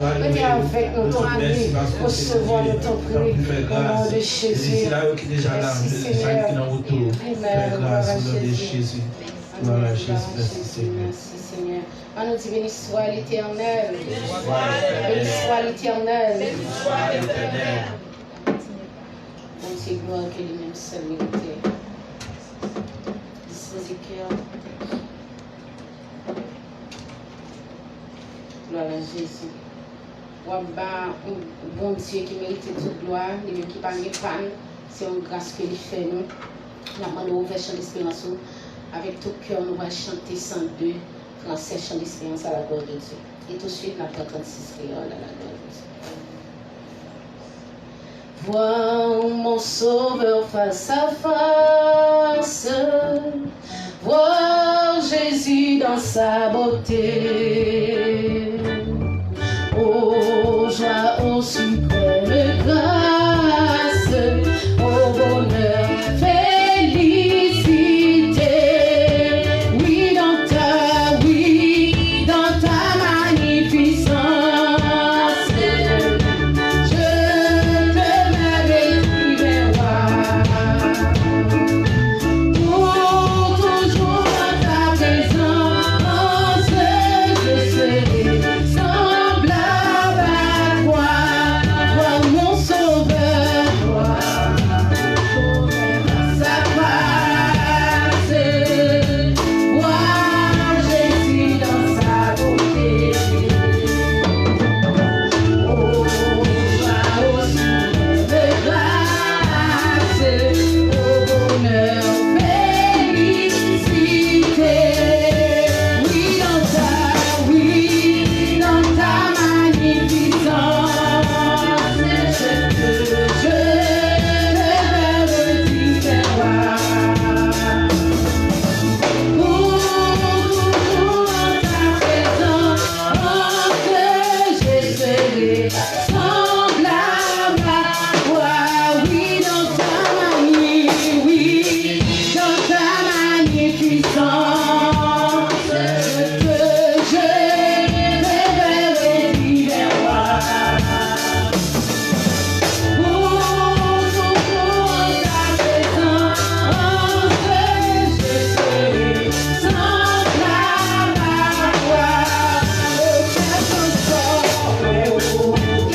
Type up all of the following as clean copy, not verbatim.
Venez avec nous, ton ami, recevoir notre prix, au nom de Jésus. Merci Seigneur. Amen. Gloire à Jésus. Merci Seigneur. On nous dit béni soit l'Éternel. Béni soit l'Éternel. Bon Dieu, gloire que lui-même seul mérité. Disposez cœur. Gloire à Jésus. Bon Dieu qui mérite toute gloire, lui-même qui parle de panne, c'est une grâce que lui fait nous. Nous avons ouvert chant d'espérance. Avec tout cœur, nous allons chanter 102 français, chant d'espérance à la gloire de Dieu. Et tout de suite, nous avons 36 créoles à la gloire de Dieu. Vois mon sauveur face à face, voir Jésus dans sa beauté. Oh joie, oh suprême grâce, oh bonheur, félicité. Oui, dans ta magnificence, je te m'avais pour toujours dans ta présence, je serai semblable à toi, voir mon sauveur, sa face, voir Jésus dans sa beauté. Oh, joie aussi de grâce, oh bonheur, félicité. Oui, dans ta magnificence, je te redis vers toi. Pour toujours en ta présence, je serai semblable à toi. Oui, dans ta magnificence, je redis vers toi. Pour toujours en ta présence, je serai semblable à toi. Oh,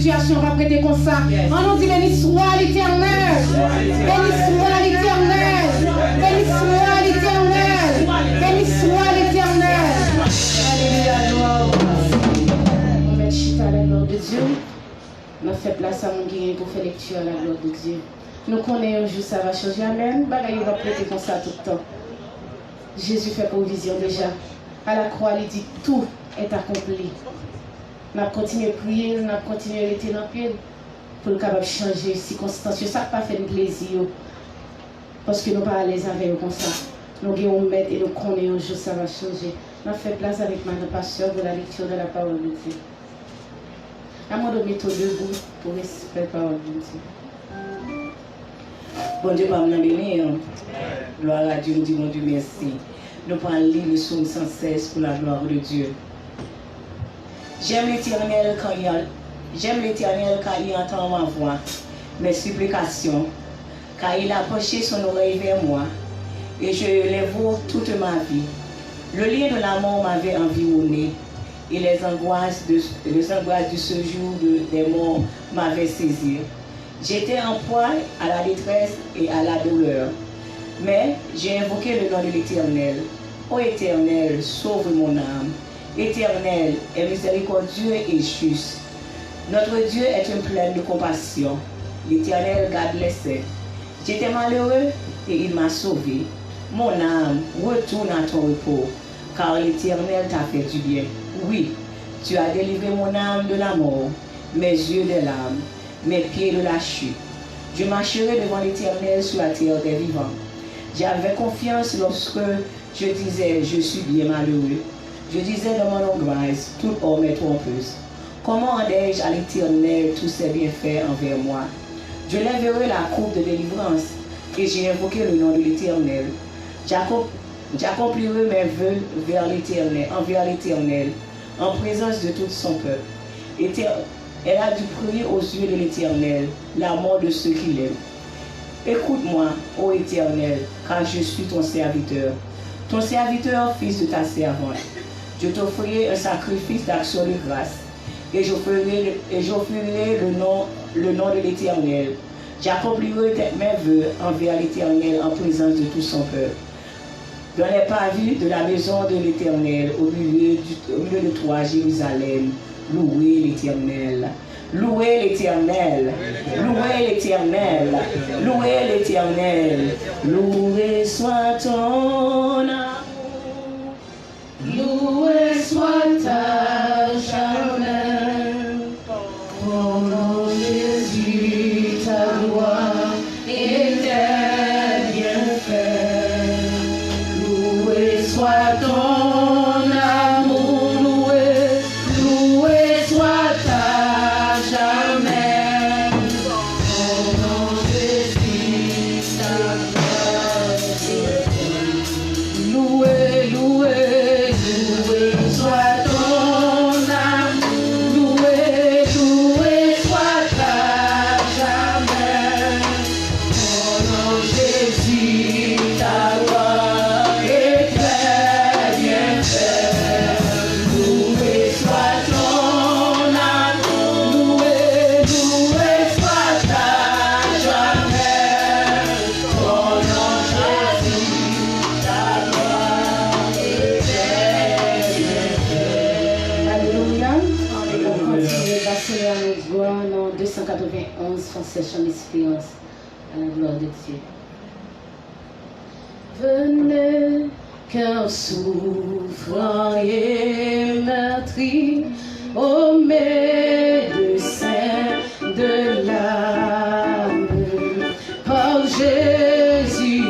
situation va prêter comme ça. On nous dit béni soit l'Éternel. Béni soit l'Éternel. Béni soit l'Éternel. Béni soit l'Éternel. Alléluia, gloire. On met chita à la gloire de Dieu. On fait place à mon guéri pour faire lecture à la gloire de Dieu. Nous connaissons un jour ça va changer. Amen. Bagaille va prêter comme ça tout le temps. Jésus fait provision déjà. À la croix, il dit tout est accompli. Nous continuons à prier, nous continuons à rester dans le pied pour le capable changer les circonstances. Ça n'a pas fait de plaisir. Parce que nous ne sommes pas à l'aise avec eux comme ça. Nous avons un maître et nous connaissons un jour ça va changer. Nous faisons place avec Madame Pasteur de la lecture de la parole de Dieu. À moi de mettre debout pour respecter la parole de Dieu. Bon Dieu, pas me bénir. Gloire à Dieu, nous disons Dieu merci. Nous prenons le psaume 116 pour la gloire de Dieu. J'aime l'Éternel quand il entend ma voix, mes supplications, car il a penché son oreille vers moi, et je l'avoue toute ma vie. Le lien de la mort m'avait environné, et les angoisses de ce jour des morts m'avaient saisi. J'étais en proie à la détresse et à la douleur, mais j'ai invoqué le nom de l'Éternel. Ô Éternel, sauve mon âme. Éternel est miséricordieux et juste. Notre Dieu est un plein de compassion. L'Éternel garde les saints. J'étais malheureux et il m'a sauvé. Mon âme, retourne à ton repos, car l'Éternel t'a fait du bien. Oui, tu as délivré mon âme de la mort, mes yeux de l'âme, mes pieds de la chute. Je marcherai devant l'Éternel sur la terre des vivants. J'avais confiance lorsque je disais, je suis bien malheureux. Je disais dans mon angoisse, toute homme est trompeuse. Comment rendrai-je à l'Éternel tous ses bienfaits envers moi? Je lèverai la coupe de délivrance et j'ai invoqué le nom de l'Éternel. J'accomplirai mes vœux envers l'Éternel, en présence de tout son peuple. Elle a dû prier aux yeux de l'Éternel, la mort de ceux qui l'aiment. Écoute-moi, ô Éternel, car je suis ton serviteur. Ton serviteur, fils de ta servante. Je t'offrirai un sacrifice d'action de grâce, et j'offrirai le nom de l'Éternel. J'accomplirai mes vœux envers l'Éternel en présence de tout son peuple. Dans les pavés de la maison de l'Éternel, au milieu de toi, Jérusalem, louez l'Éternel. Louez l'Éternel, louez l'Éternel, louez l'Éternel, loué soit ton amour, loué soit ta charmeur, ton nom Jésus, ta gloire et tes bienfaits, loué soit ton amour, loué soit ta Session expérience à la gloire de Dieu. Venez, cœur souffrant et meurtri, ô médecin de l'âme, par Jésus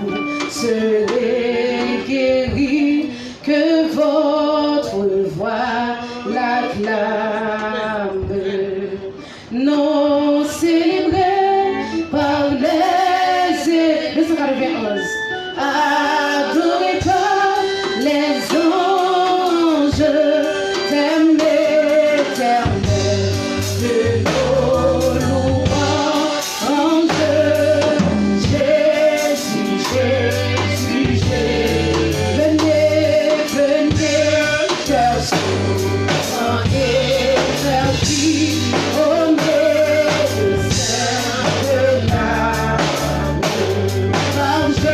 vous serez guéris, que votre voix l'acclame. Non célébré par les 291, adoré par les anges, t'aimes l'Éternel de nos louanges. Jésus, Jésus, Jésus, venez, cœur souffrant et meurtri, ô médecin de l'âme, par Jésus.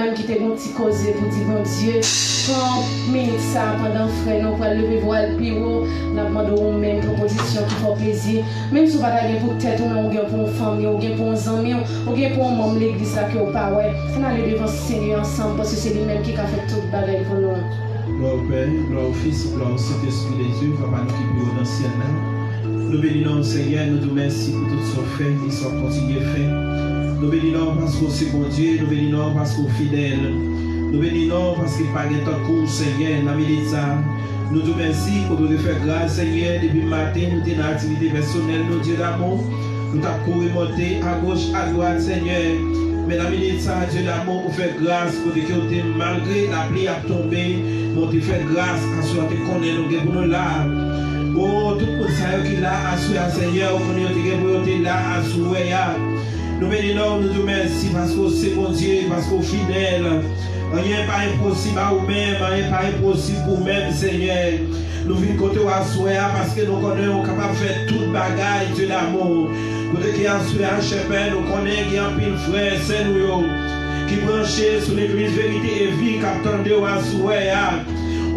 nous-mêmes qui t'avons petit causé pour dire, bon Dieu, quand minute ça, pendant frère, nous pour lever voile plus haut, nous demandons même proposition qui font plaisir. Même si vous n'avez pas pour tête, ou pour une famille, ou pour un ami, ou pour un membre de l'église qui n'est pas, on aller devant le Seigneur ensemble parce que c'est lui-même qui a fait tout le bagage pour nous. Gloire au Père, gloire au Fils, gloire au Saint-Esprit des cieux, Papa nous qui plus dans le ciel. Nous bénissons Seigneur, nous te remercions pour tout ce fait, qui soit continué fait. Nous bénissons parce que c'est bon Dieu, nous bénissons parce que fidèle. Nous bénissons parce qu'il n'y a pas de cours, Seigneur, dans la nous te remercions pour nous faire grâce, Seigneur, depuis le matin, nous sommes dans l'activité personnelle, nous Dieu d'amour. Nous t'avons couru monter à gauche, à droite, Seigneur. Mais la minute, Dieu d'amour, pour faire grâce, pour que malgré la pluie a tombé, pour te faire grâce, à ce que tu connais, nous pour nous là. Oh, tout le monde qui est là, à ce Seigneur, pour nous là, à ce nous bénissons, nous te remercions parce que c'est bon Dieu, parce que fidèle. Rien n'est pas impossible à vous-même, rien n'est pas impossible pour vous-même, Seigneur. Nous venons côté à Soya parce que nous connaissons capables de faire toute bagaille, Dieu d'amour. Côté qui a Soya, Chepel, nous connaissons qu'il y a un pile frère, c'est nous qui branchés sur l'église vérité et vie, qui attendent à Soya.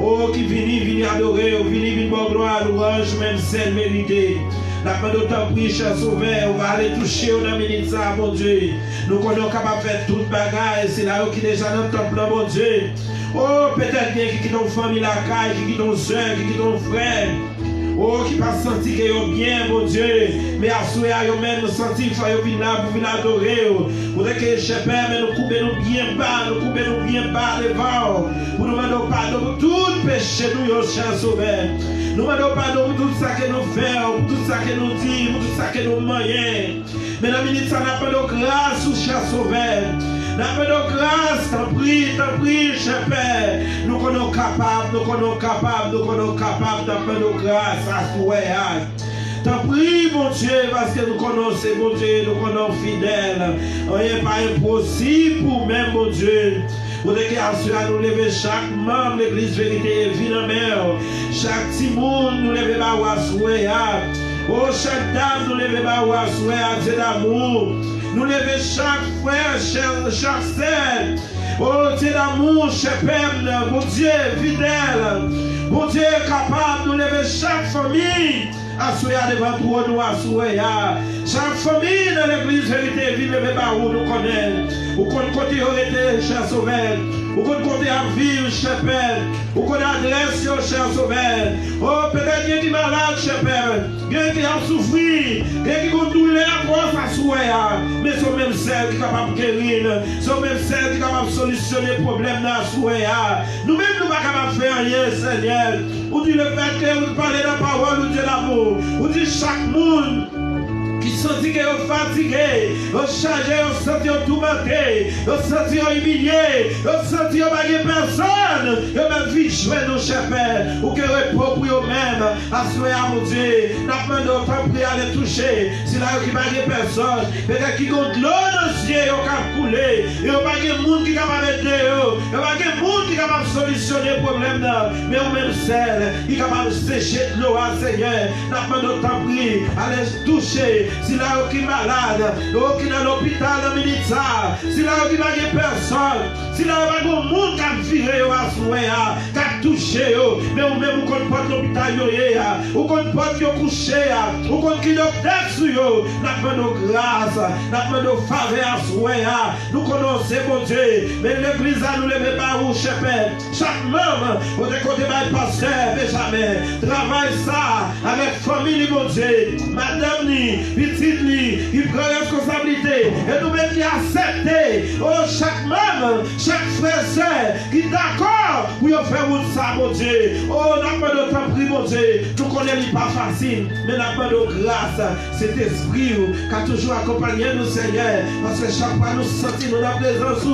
Oh, qui vient adorer, vient bon gloire, louange, même celle méritée. La fin de temps, oui, cher sauveur, on va aller toucher au nom de ça, mon Dieu. Nous connaissons capable de faire toute bagaille, c'est là qui est déjà dans le temple, mon Dieu. Oh, peut-être bien qui ton famille la caille, qui ton soeur, qui ton frère. Oh, qui pas senti que yo bien, mon Dieu. Mais à ce moment-là, yo même nous senti qu'il faut venir là pour venir adorer. Pour que Chepel, mais nous coupons bien bas, nous coupons bien bas devant. Pour nous demander pardon pour tout péché, nous, yo, cher sauveur. Nous demandons pardon pour tout ça que nous faisons, pour tout ça que nous disons, pour tout ça que nous manions. Mais la minute, ça n'a pas de grâce, cher sauveur. N'a pas de grâce, t'en prie, cher Père. Nous connaissons capables, nous connaissons capables, t'en pas de grâce à toi. T'en prie, mon Dieu, parce que nous connaissons, mon Dieu, nous connaissons fidèles. Rien n'est pas impossible pour même, mon Dieu. Pour que nous lever chaque membre de l'église vérité et vie en mer. Chaque petit monde nous lever à souhait. Oh, chaque dame nous lever à souhait, Dieu d'amour. Nous lever chaque frère, chaque sœur. Oh, Dieu d'amour, cher Père, mon Dieu fidèle. Mon Dieu capable de nous lever chaque famille. Assoya devant toi, nous assoya. Chaque famille dans l'église vérité, vive le bas où nous connaissons. Où qu'on côté aurait cher sauveur. Où qu'on côté à vivre, cher Père. Où qu'on adresse, cher sauveur. Oh, peut-être qu'il y a des malades, cher Père. Il y a qui ont souffert. Il y a qui ont douleur pour s'assoya. Mais c'est même celle qui est capable de guérir. C'est même celle qui est capable de solutionner les problèmes dans l'assoya. Nous-mêmes, nous ne sommes pas capables de faire rien, Seigneur. Ou dit le fait que vous parlez de la parole de Dieu l'amour. Ou dit chaque monde qui sentit que vous fatigué, vous chargé, vous sentez tourmenté, vous sentez humilié, vous sentez que vous n'avez personne, vous même vite jouer nos chers Père, ou que repos pour vous-même, assurez à mon Dieu, n'a pas d'autant prier à les toucher, si là vous n'avez personne, peut-être qui compte l'eau dans les yeux, vous avez coulé, et vous n'avez pas de monde qui est capable d'aider, vous n'avez pas de monde qui est capable de solutionner le problème, mais vous-même seul, qui est capable de sécher de l'eau à Seigneur, n'a pas d'autant prier à les toucher. Si là où qui est malade, qui est dans l'hôpital dans Militza, si là où qui n'a personne, si là où il y a un monde qui a viré à souhait, qui a touché, mais vous même vous connaissez pas l'hôpital, vous connaissez pas de coucher, vous connaissez docteur sur vous, n'a pas de grâce, n'a pas de faveur à souhait, nous connaissons mon Dieu, mais l'église a nous levé par où, cher Père, chaque membre, vous écoutez par pasteur, Benjamin, travaille ça avec famille, mon Dieu, madame ni, petite ni, il prend responsabilité, et nous-mêmes qui acceptons, oh, chaque membre, chaque frère, sœur, qui est d'accord pour faire ça, mon Dieu, oh, n'a pas de temps pris, mon Dieu, nous connaissons pas facile, mais n'a pas de grâce, cet esprit qui a toujours accompagné nous, Seigneur, parce que chaque fois nous sentons dans la présence,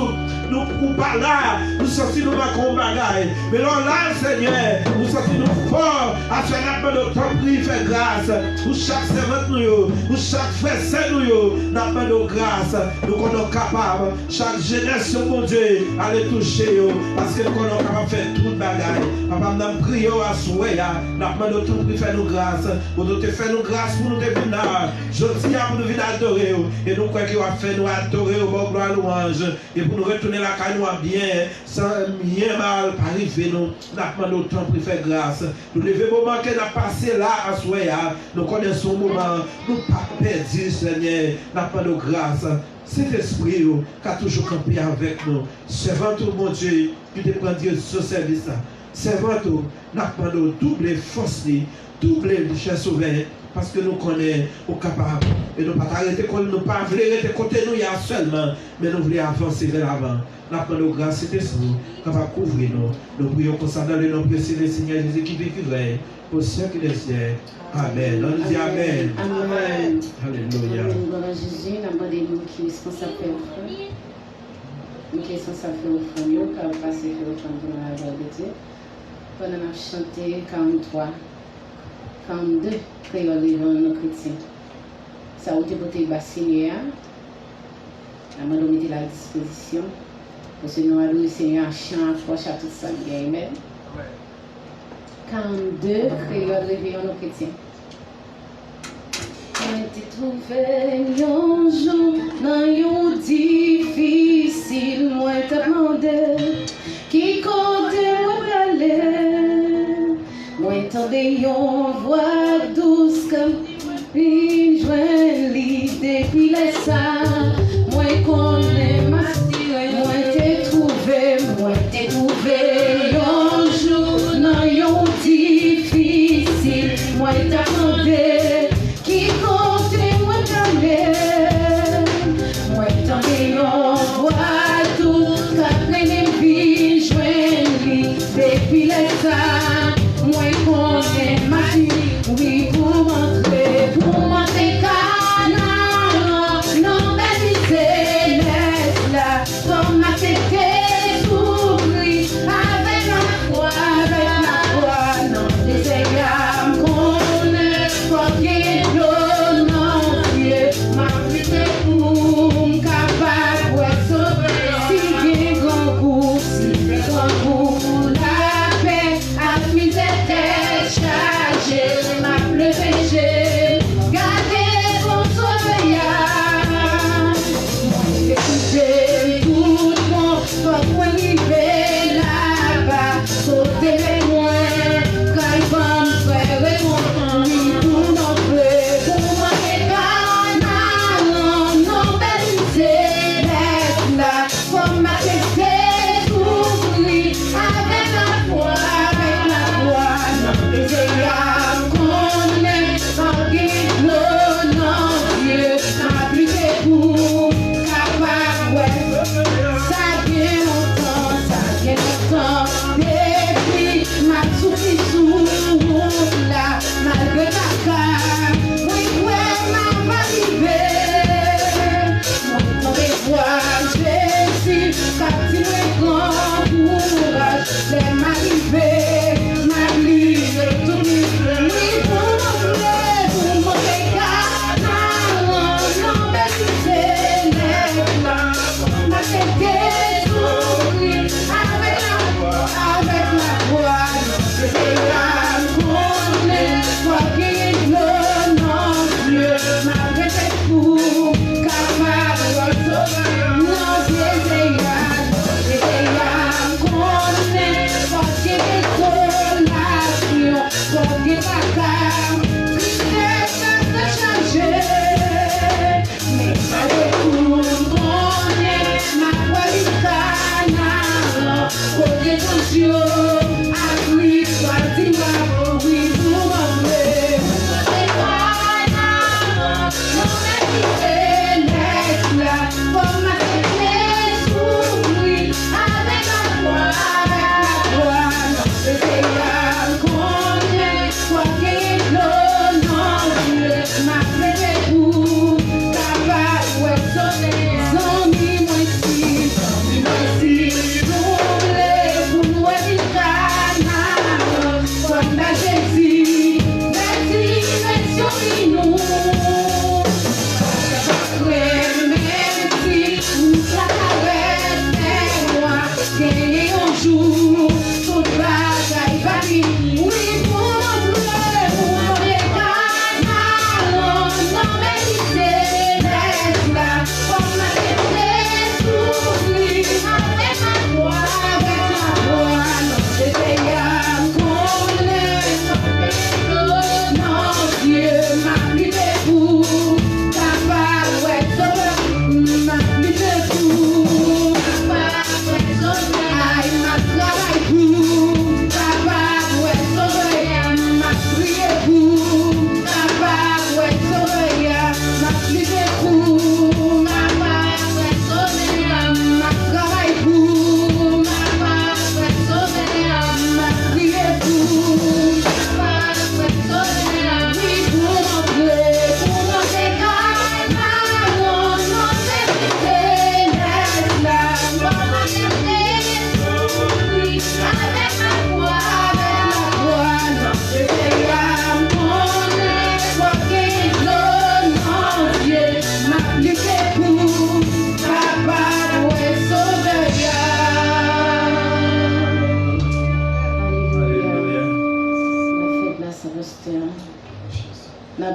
nous pas là, nous sentons nous pas comme bagaille, mais là, Seigneur, nous sentons nous forts, à ce n'a pas de temps pris, faire grâce, pour chaque servante nous, pour chaque frère, c'est nous, n'a pas de grâce, nous sommes capables, chaque jeunesse, mon Dieu, à les toucher, parce que nous sommes capables de faire toute bagaille. Papa, nous prions à souhait, n'a pas de tout pour faire nous grâce, pour nous faire nous grâce, pour nous devenir, je dis à nous venir adorer, et nous croyons qu'il va faire nous adorer au bon gloire louange, et pour nous retourner la caille bien, sans rien mal arriver, nous n'avons autant pour faire grâce. Nous devons moment que nous passé là à Soya, nous connaissons moment, nous pas perdu, Seigneur, nous avons grâce. Cet esprit qui a toujours campé avec nous, servant tout mon Dieu, qui te prend Dieu ce service. Servant tout, nous avons double force, double richesse ouverte. Parce que nous connaissons au capable. Et nous ne pas arrêter comme nous pas arrêter côté nous il y a seulement, mais nous voulons avancer vers l'avant. Nous prenons grâce cet esprit capable de couvrir nous. Nous prions pour ça dans le nom précieux du Seigneur Jésus qui vit qui règne au siècle des siècles. Amen. On dit Amen. Amen. Alléluia. Gloire à Jésus, nous avons qui est responsable faire offrande. Nous qui est responsable faire offrande, nous qui avons passé faire offrande dans la gloire de Dieu. Pendant qu'on a chanté 43. 42 créoles nos chrétiens. Ça a été pour bassiner. La main de la disposition. Parce que nous avons le Seigneur à chant, proche à tout ça. Amen. 42 créoles réveillons nos chrétiens. Moi, t'ai trouvé un jour dans un difficile. Moi, t'ai demandé qui compte moi aller. Moi, t'entendais une voix douce comme une jolie depuis les ça. Moi, connais ma style. Moi, t'ai trouvé un jour dans un difficile. Moi, t'attendais qui compte moi jamais. Moi, t'entendais une voix douce comme une vie jolie depuis les ça. Moi, connais ma vie, oui, pour montrer canard, non, mais c'est là, comme ma tête s'ouvrit, avec ma foi, non, les égales, connais, quoi qu'il non, Dieu, ma vie, c'est pour capable de sauver, si grand coup, la paix, à misère. Chargé, m'a péché, gardez vos souvenirs. Moi, écoutez tout le monde, quand vous arrivez là-bas, sautez-les-moi, quand ils vont me faire répondre, oui, tout n'en fait. Pour moi, les canards, non, c'est là, pour ma tête s'ouvrir, avec la foi, les égales connaît, sans guide, non, Dieu, ma plus que vous, capable, ça vient longtemps, depuis ma souffle là, malgré ta carte, oui, m'a arrivé, mon temps de voir Jésus, continuer grand courage, les m'arriver, tout oui, pour montrer canard, non, mais c'est là, ma tête s'ouvrit, avec la voix, c'est là, connaît, quoi qu'il non, Dieu, malgré tes coups, capable de sauver, non, c'est là, connaît, quoi qu'il porque pagar, tristeza de changer, mais ça de connaît ma qualité, porque ton Dieu a pris soin de moi, oui, pour m'emmener. Non, mais c'est là, pour ma tête s'ouvrir, avec la foi, non, c'est là. Quoi qu'il ma frère vous, capable de sonner, zombie, moi si, pour nous canard, comme la Jésus, merci, nous. Merci, la caresse, moi, gagner un jour, tout bagaille va dire, oui, pour I'm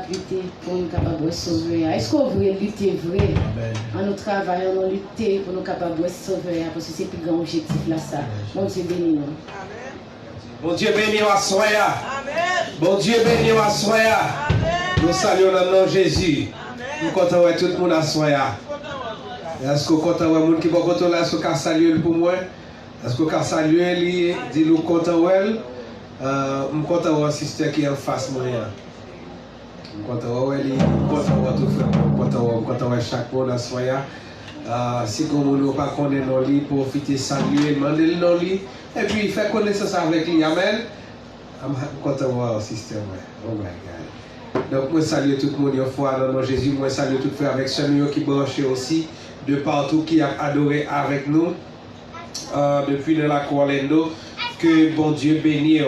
lutter pour nous capables de sauver. Est-ce qu'on veut lutter vrai? En nous travaillant, on lutter pour nous capables de sauver. Parce que c'est le plus grand objectif là, ça. Bon Dieu béni nous. Bon Dieu béni à soya. Bon Dieu béni à soya. Nous saluons le nom de Jésus. Nous comptons tout le monde à soya. Est-ce que vous comptez le monde qui va compter là, est-ce que vous saluez pour moi? Est-ce que vous saluez lui, dis-nous content elle. Je suis content de sister qui est en face de moi. Je suis content de elle, je suis content de tout frère, je suis content de chaque monde à soya. Si vous ne pas connaître nos lits, profitez, saluer, demandez le nom lit et puis faire connaissance avec lui. Amen. Je suis content de voir sister. Oh my God. Donc, moi, salue tout le monde une fois dans le nom de Jésus. Moi, salue tout le frère avec celui qui branché aussi de partout qui a adoré avec nous depuis de la Orlando. Que bon Dieu bénisse.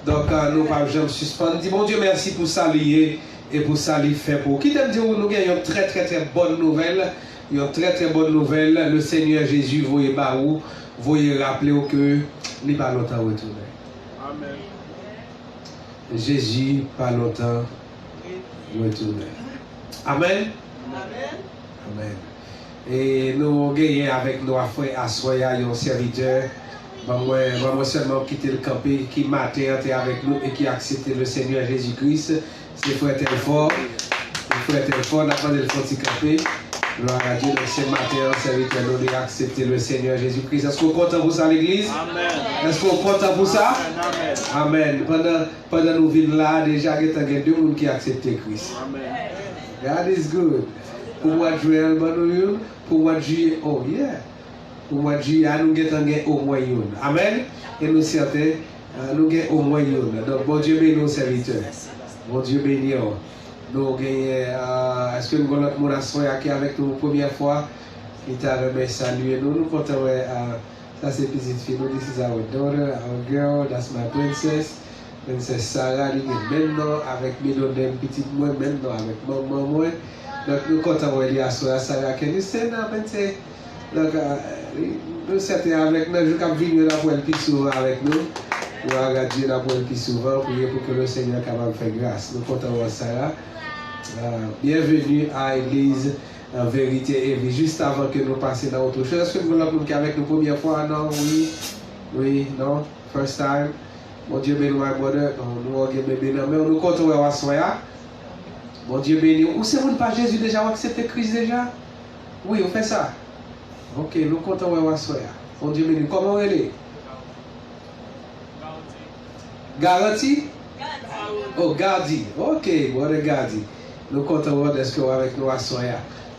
Donc, nous ne pouvons jamais suspendre. Dis bon Dieu, merci pour saluer et pour saluer fait pour. Qui t'aime dire nous gagnons une très très bonne nouvelle. Une très très bonne nouvelle. Le Seigneur Jésus, voyez Barou, voyez rappeler que il n'est pas longtemps retourné. Amen. Jésus, pas longtemps retourné. Amen. Amen. Amen. Et nous gagnons avec nos frères à Soya, un serviteur. Moi seulement quitter le campé qui m'a été avec nous et qui a accepté le Seigneur Jésus-Christ. C'est frère Telfort. Le frère Telfort n'a pas de le petit campé. Gloire à Dieu, ce matin, un serviteur nous a accepté le Seigneur Jésus-Christ. Est-ce qu'on est content pour ça, l'église? Amen. Est-ce qu'on est content pour ça? Amen. Pendant nous venons là, déjà, il y a deux personnes qui ont accepté Christ. Amen. God is good. Pour moi, Joël, pour moi, juillet, oh yeah. Pour moi, juillet, nous avons au moins une. Amen. Et nous certains, nous avons au moins une. Donc, bon Dieu bénit nos serviteurs. Bon Dieu bénit. Nous gagnons, est-ce que nous avons mon assoya qui est avec nous la première fois? Il t'a remis saluer. Nous comptons, ça c'est petite fille. Nous, this is our daughter, our girl, that's my princess. Princess Sarah, elle est maintenant avec mes deux petites moi, maintenant avec maman moi. Donc nous comptons, elle est assoya Sarah. Can you say now, princess? Donc, nous sommes avec nous, je vais venir pour elle plus souvent avec nous. Nous allons Dieu pour elle plus souvent, prier pour que le Seigneur est capable de faire grâce. Nous comptons Sarah. Bienvenue à l'église en vérité et vie. Juste avant que nous passions dans autre chose, est-ce que nous avons qui avec nous première fois? Non, oui, oui, non, first time. Mon Dieu béni, my brother. Nous avons béni, mais nous comptons à Soya. Mon Dieu béni. Où c'est vous pas Jésus déjà accepté Christ déjà? Oui, on fait ça. Ok, nous comptons à Soya. Mon Dieu béni. Comment elle est? Garantie? Oh, Gardi. Ok, brother Gardi. Nous comptons d'être avec nous à Soya.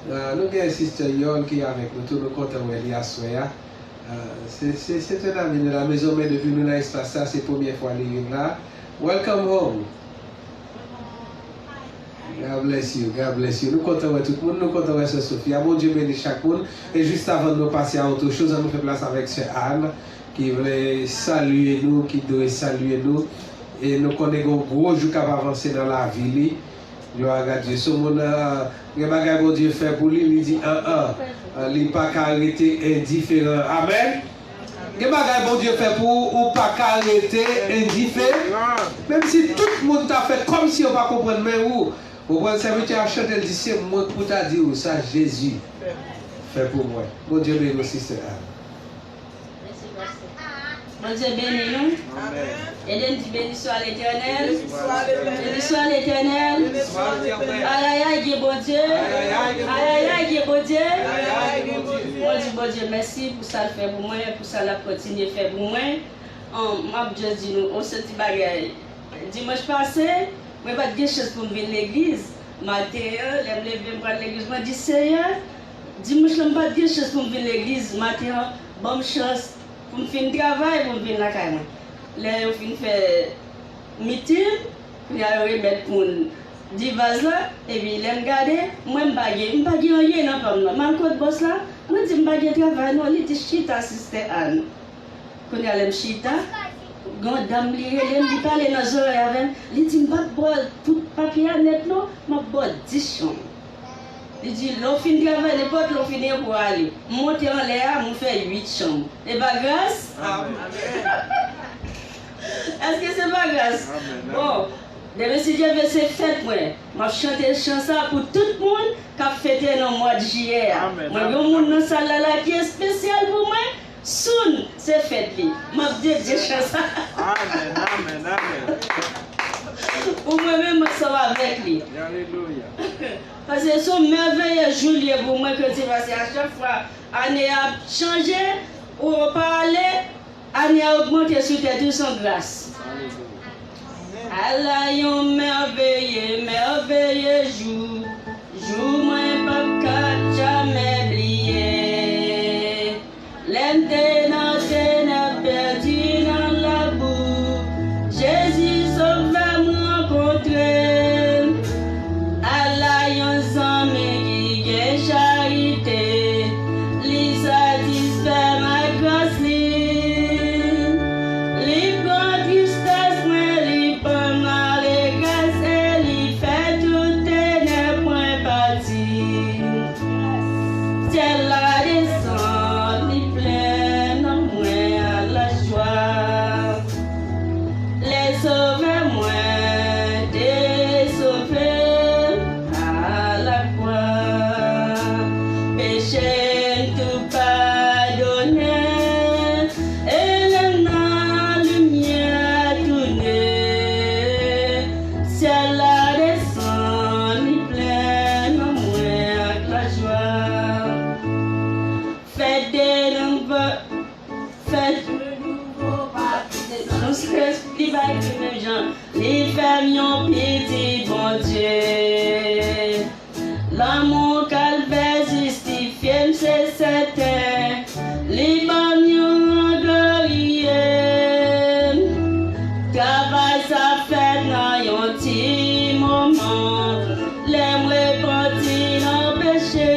Nous avons un sister Yon qui est avec nous. Tous nous comptons à Soya. C'est un ami de la maison, mais depuis nous dans l'espace, ça c'est la première fois qu'il est là. Welcome home. God bless you, God bless you. Nous comptons tout le monde, nous comptons à Sophie. Mon Dieu bénisse chaque monde. Et juste avant de nous passer à autre chose, on nous fait place avec Sœur Anne qui voulait saluer nous, qui doit saluer nous. Et nous connaissons un gros jour qui va avancer dans la vie. Gloire à Dieu. Ce monde, le bagage que Dieu fait pour lui, il dit il n'est pas arrêté indifférent. Amen. Le bagage que Dieu fait pour ou pas arrêter indifférent. Même si tout le monde t'a fait comme si on ne pas comprendre, mais où le serviteur a chanté, il dit c'est moi pour t'a dire ça, Jésus fait pour moi. Bon Dieu bénisse, sister. Bon Dieu bénit nous. Et béni soit l'Éternel. Béni soit l'Éternel. Aïe aïe aïe, bon Dieu. Aïe aïe aïe, bon Dieu. Bon Dieu, merci pour ça le fait pour moi, pour ça la continuer faire pour moi. M'a dit nous, on se dit bagaille. Dimanche passé, moi pas de chose pour venir à l'église. Matin, je me lever pour l'église, je dis Seigneur, dimanche je pas de chose pour venir à l'église. Matin, bonne chance. Pour me faire un travail, pour me venir à la caille. Là, on finit faire meeting, puis on remettre pour 10 vases là, et puis là, je regarde, moi, je ne pas rien dans la pomme. Je boss là, je dis, je ne travail, non, il dit, chita, sister Anne. Quand il y a le chita, quand dame il parle dans les oreilles avec, il dit, je ne pas boire tout papier net, non, je bois 10 chambres. Il dit, l'on finit de travailler, n'importe l'on finit pour aller. Monter en l'air, on fait 8 chambres. Et pas grâce? Amen. Est-ce que c'est pas grâce? Amen. Bon, Demain, si Dieu veut, c'est fête, moi. Je chante le chant ça pour tout le monde qui a fêté dans le mois de juillet. Moi, il y a un monde dans la salle là qui est spécial pour moi. Soon, c'est fête. Je dis Dieu chante ça. Amen, amen, amen. Pour moi-même, je sors avec lui. Alléluia. Parce que c'est un merveilleux jour pour moi que c'est passé à chaque fois. Année a changé, ou parler, année a augmenté sur tes 200 grâce. Allah yon merveilleux, merveilleux jour, jour moi pas jamais oublié. L'âme dans ténèbres perdu dans la boue, Jésus sauve moi rencontré. Allah yon zami qui est charité, li satisfait ma grâce li, li prend tristesse moi li prend mal et grâce et li fait tout ténèbres point parti. Ciel la descend li plein en moi à la joie, les sauver moi des sauvés à la croix, péché tout pardonné et la lumière tournée, ciel la descend li plein en moi avec la joie, faites des nouveaux, faites de nouveaux baptêmes, nous serons les même gens, les femmes ont pitié bon Dieu, l'amour calvaire justifié c'est certain, les femmes ont glorieux, travail ça fait dans un petit moment, les repentis dans péché.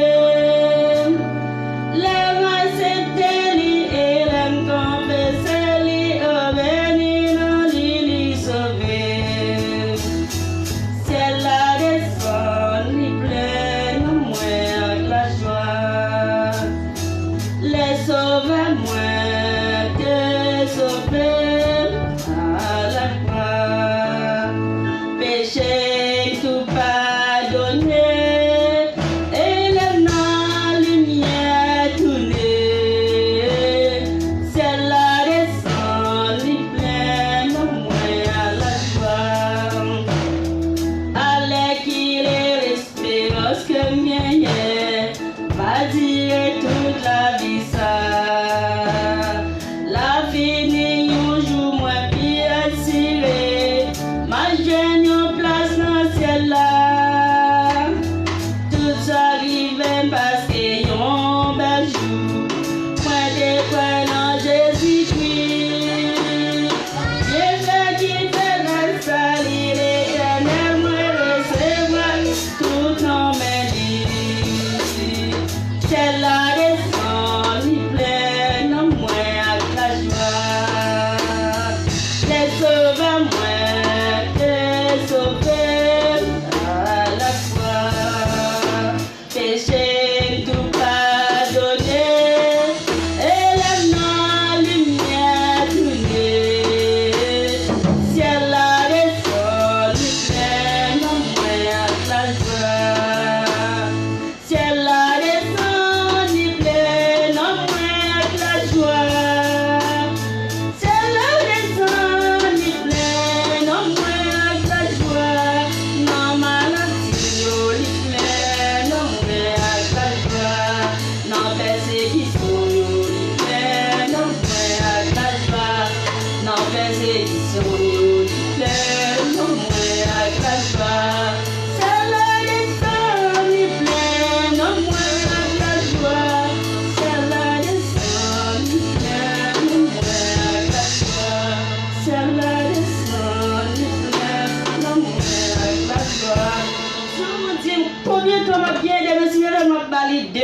Combien de temps bien de monsieur m'a bali $2?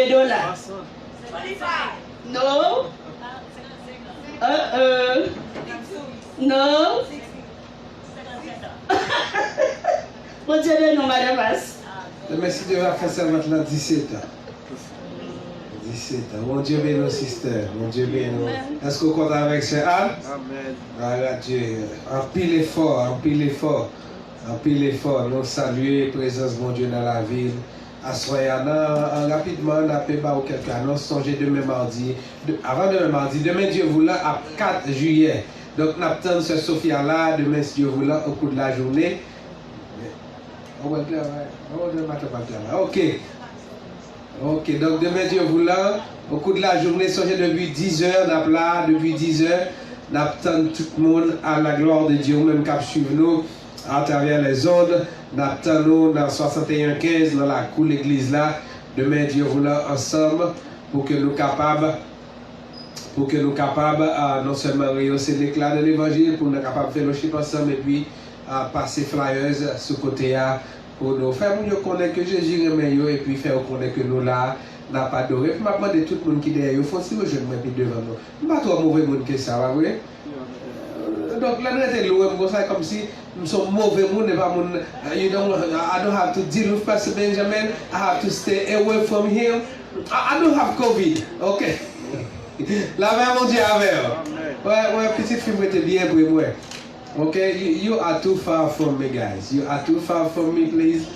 Non. Non. Bon Dieu, non, madame Basse. Merci de faire ça maintenant 17 ans. 17 ans. Mon Dieu bénit nos sisters. Mon Dieu bénit. Est-ce qu'on compte avec ce Anne? Amen. Voilà Dieu. En pile effort, en pile effort. En pile effort, nous saluer la présence de mon Dieu dans la ville. Assoyana, rapidement, on a fait quelques annonces. Songez demain mardi, avant demain mardi, demain Dieu voulant, à 4 juillet. Donc, nous attendons ce Sophia là, demain Dieu voulant, au cours de la journée. Ok. Ok, donc demain Dieu voulant, au cours de la journée, songez depuis 10h, nous là, depuis 10h, nous attendons tout le monde à la gloire de Dieu, même cap suivre nous à travers les ondes. Nous attendons dans 61-15 dans la cour de l'église là. Demain Dieu voulant ensemble pour que nous capables non seulement rehausser l'éclat de l'évangile, pour nous capables de fellowship ensemble et puis passer flyers ce côté là pour nous faire nous connaître que Jésus remet et puis faire connaître que nous là n'a pas adoré. Puis m'a demandé tout le monde qui est derrière, il faut si je me mets devant nous. Pas trop mauvais monde que ça, va vrai? Donc là nous sommes comme si nous sommes mauvais monde et pas monde. You know, I don't have to deal with Pastor Benjamin. I have to stay away from him. I don't have COVID. Okay. La main mon Dieu avec. Ouais, petite fille était bien pour moi. Okay, you are too far from me, guys. You are too far from me, please.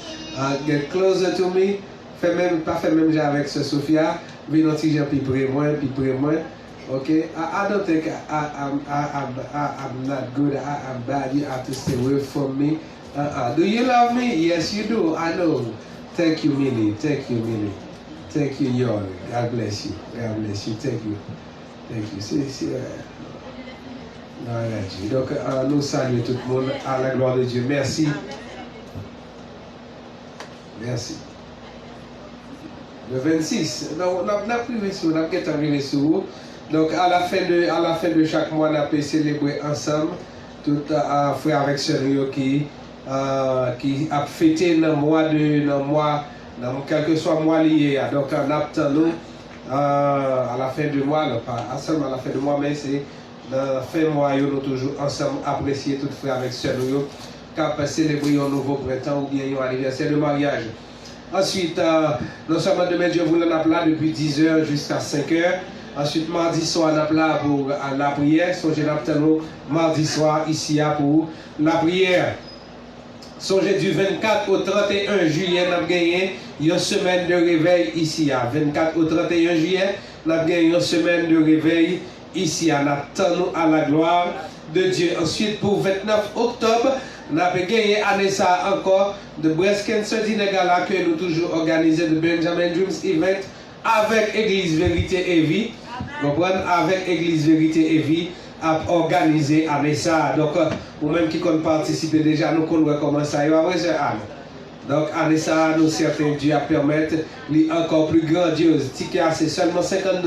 Get closer to me. Pas fait même j'ai avec ce Sophia. Venez aussi j'ai puis près moi. Okay, I don't think I'm not good. I'm bad. You have to stay away from me. Do you love me? Yes, you do. I know. Thank you, Millie. Thank you, Millie. Thank you, Yon. God bless you. God bless you. Thank you. Thank you. See. Donc, nous saluons tout le monde à la gloire de Dieu. Merci. Merci. Le 26. On a privé sur, on a arrivé sur. Donc, à la fin de chaque mois, on a célébrer ensemble. Tout frère avec sœur qui a fêté dans quel que soit mois lié. Donc, on attend nous à la fin du mois, pas seulement à la fin du mois, mais c'est dans la fin du mois, nous toujours ensemble apprécier tout frère avec sœur qui célébrer un nouveau printemps ou bien un anniversaire de mariage. Ensuite, non seulement demain, Dieu vous l'a là depuis 10h jusqu'à 5h. Ensuite, mardi soir, on a là pour la prière. Songez nous mardi soir ici pour la prière. Songez du 24 au 31 juillet, on a gagné une semaine de réveil ici. 24 au 31 juillet, on a gagné une semaine de réveil ici. On attend à la gloire de Dieu. Ensuite, pour 29 octobre, on a gagné Anessa encore de Breast Cancer Dinner Gala que nous toujours organisé de Benjamin Dreams Event avec Église Vérité et Vie. Avec Église Vérité et Vie a organisé Anessa. Donc, ou même qui compte participer déjà, nous connaissons comment ça va. Donc, Anessa, nous certains Dieu a permettre encore plus grandiose. Ticket, c'est seulement $50.